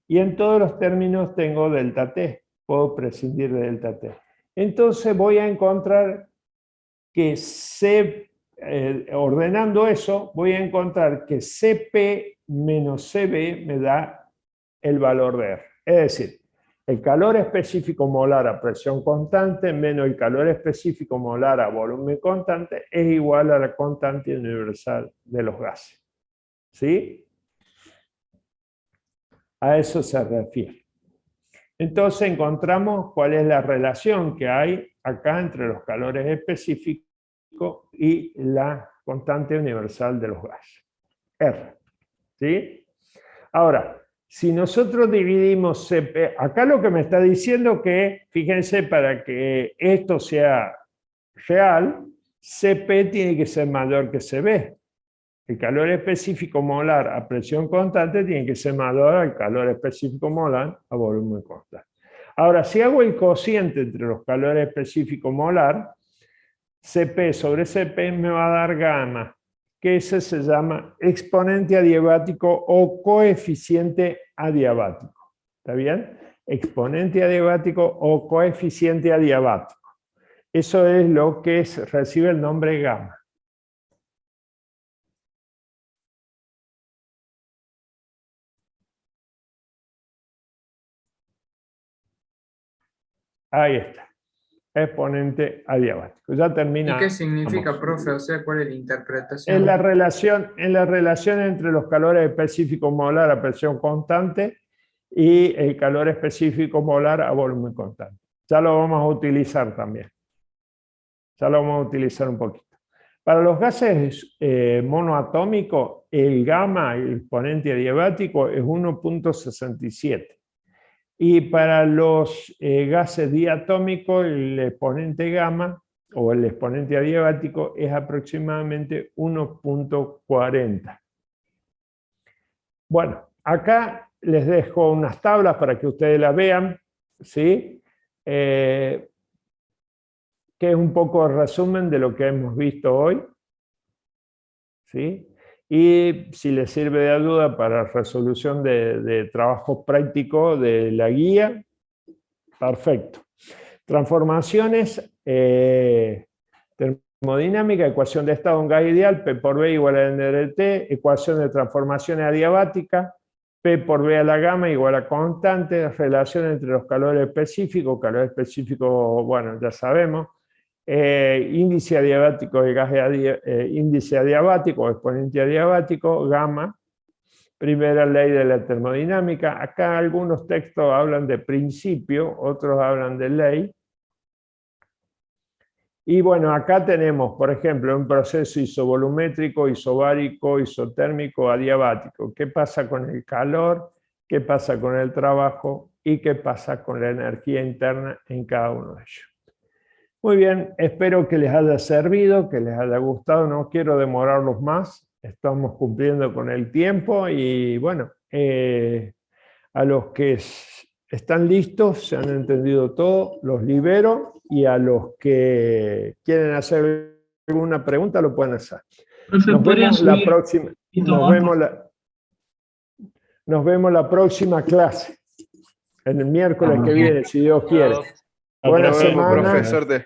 y en todos los términos tengo delta T, puedo prescindir de delta T. Entonces voy a encontrar que ordenando eso, voy a encontrar que CP menos CB me da el valor de R. Es decir, el calor específico molar a presión constante menos el calor específico molar a volumen constante es igual a la constante universal de los gases. ¿Sí? A eso se refiere. Entonces encontramos cuál es la relación que hay acá entre los calores específicos y la constante universal de los gases, R. ¿Sí? Ahora, si nosotros dividimos CP, acá lo que me está diciendo que, fíjense, para que esto sea real, CP tiene que ser mayor que CB. El calor específico molar a presión constante tiene que ser mayor al calor específico molar a volumen constante. Ahora, si hago el cociente entre los calores específicos molar, CP sobre CP me va a dar gamma, que ese se llama exponente adiabático o coeficiente adiabático. ¿Está bien? Exponente adiabático o coeficiente adiabático. Eso es lo que recibe el nombre gamma. Ahí está. Exponente adiabático. Ya termina. ¿Y qué significa, profe? O sea, ¿cuál es la interpretación? En la relación entre los calores específicos molar a presión constante y el calor específico molar a volumen constante. Ya lo vamos a utilizar también. Ya lo vamos a utilizar un poquito. Para los gases monoatómicos, el gamma, el exponente adiabático, es 1.67. Y para los gases diatómicos, el exponente gamma o el exponente adiabático es aproximadamente 1.40. Bueno, acá les dejo unas tablas para que ustedes las vean, ¿sí? Que es un poco el resumen de lo que hemos visto hoy, ¿sí? Y si les sirve de ayuda para resolución de trabajos prácticos de la guía, perfecto. Transformaciones, termodinámica, ecuación de estado en gas ideal, P por B igual a NRT, ecuación de transformaciones adiabáticas, P por B a la gamma igual a constante, relación entre los calores específicos, calor específico, bueno, ya sabemos, índice adiabático de gas, índice adiabático o exponente adiabático, gamma, primera ley de la termodinámica. Acá algunos textos hablan de principio, otros hablan de ley. Y bueno, acá tenemos, por ejemplo, un proceso isovolumétrico, isobárico, isotérmico, adiabático. ¿Qué pasa con el calor? ¿Qué pasa con el trabajo? ¿Y qué pasa con la energía interna en cada uno de ellos? Muy bien, espero que les haya servido, que les haya gustado. No quiero demorarlos más. Estamos cumpliendo con el tiempo y bueno, a los que están listos, se han entendido todo, los libero y a los que quieren hacer alguna pregunta lo pueden hacer. Nos vemos la próxima. Nos vemos la próxima clase, el miércoles que viene, si Dios quiere. Buena semana. Profesor de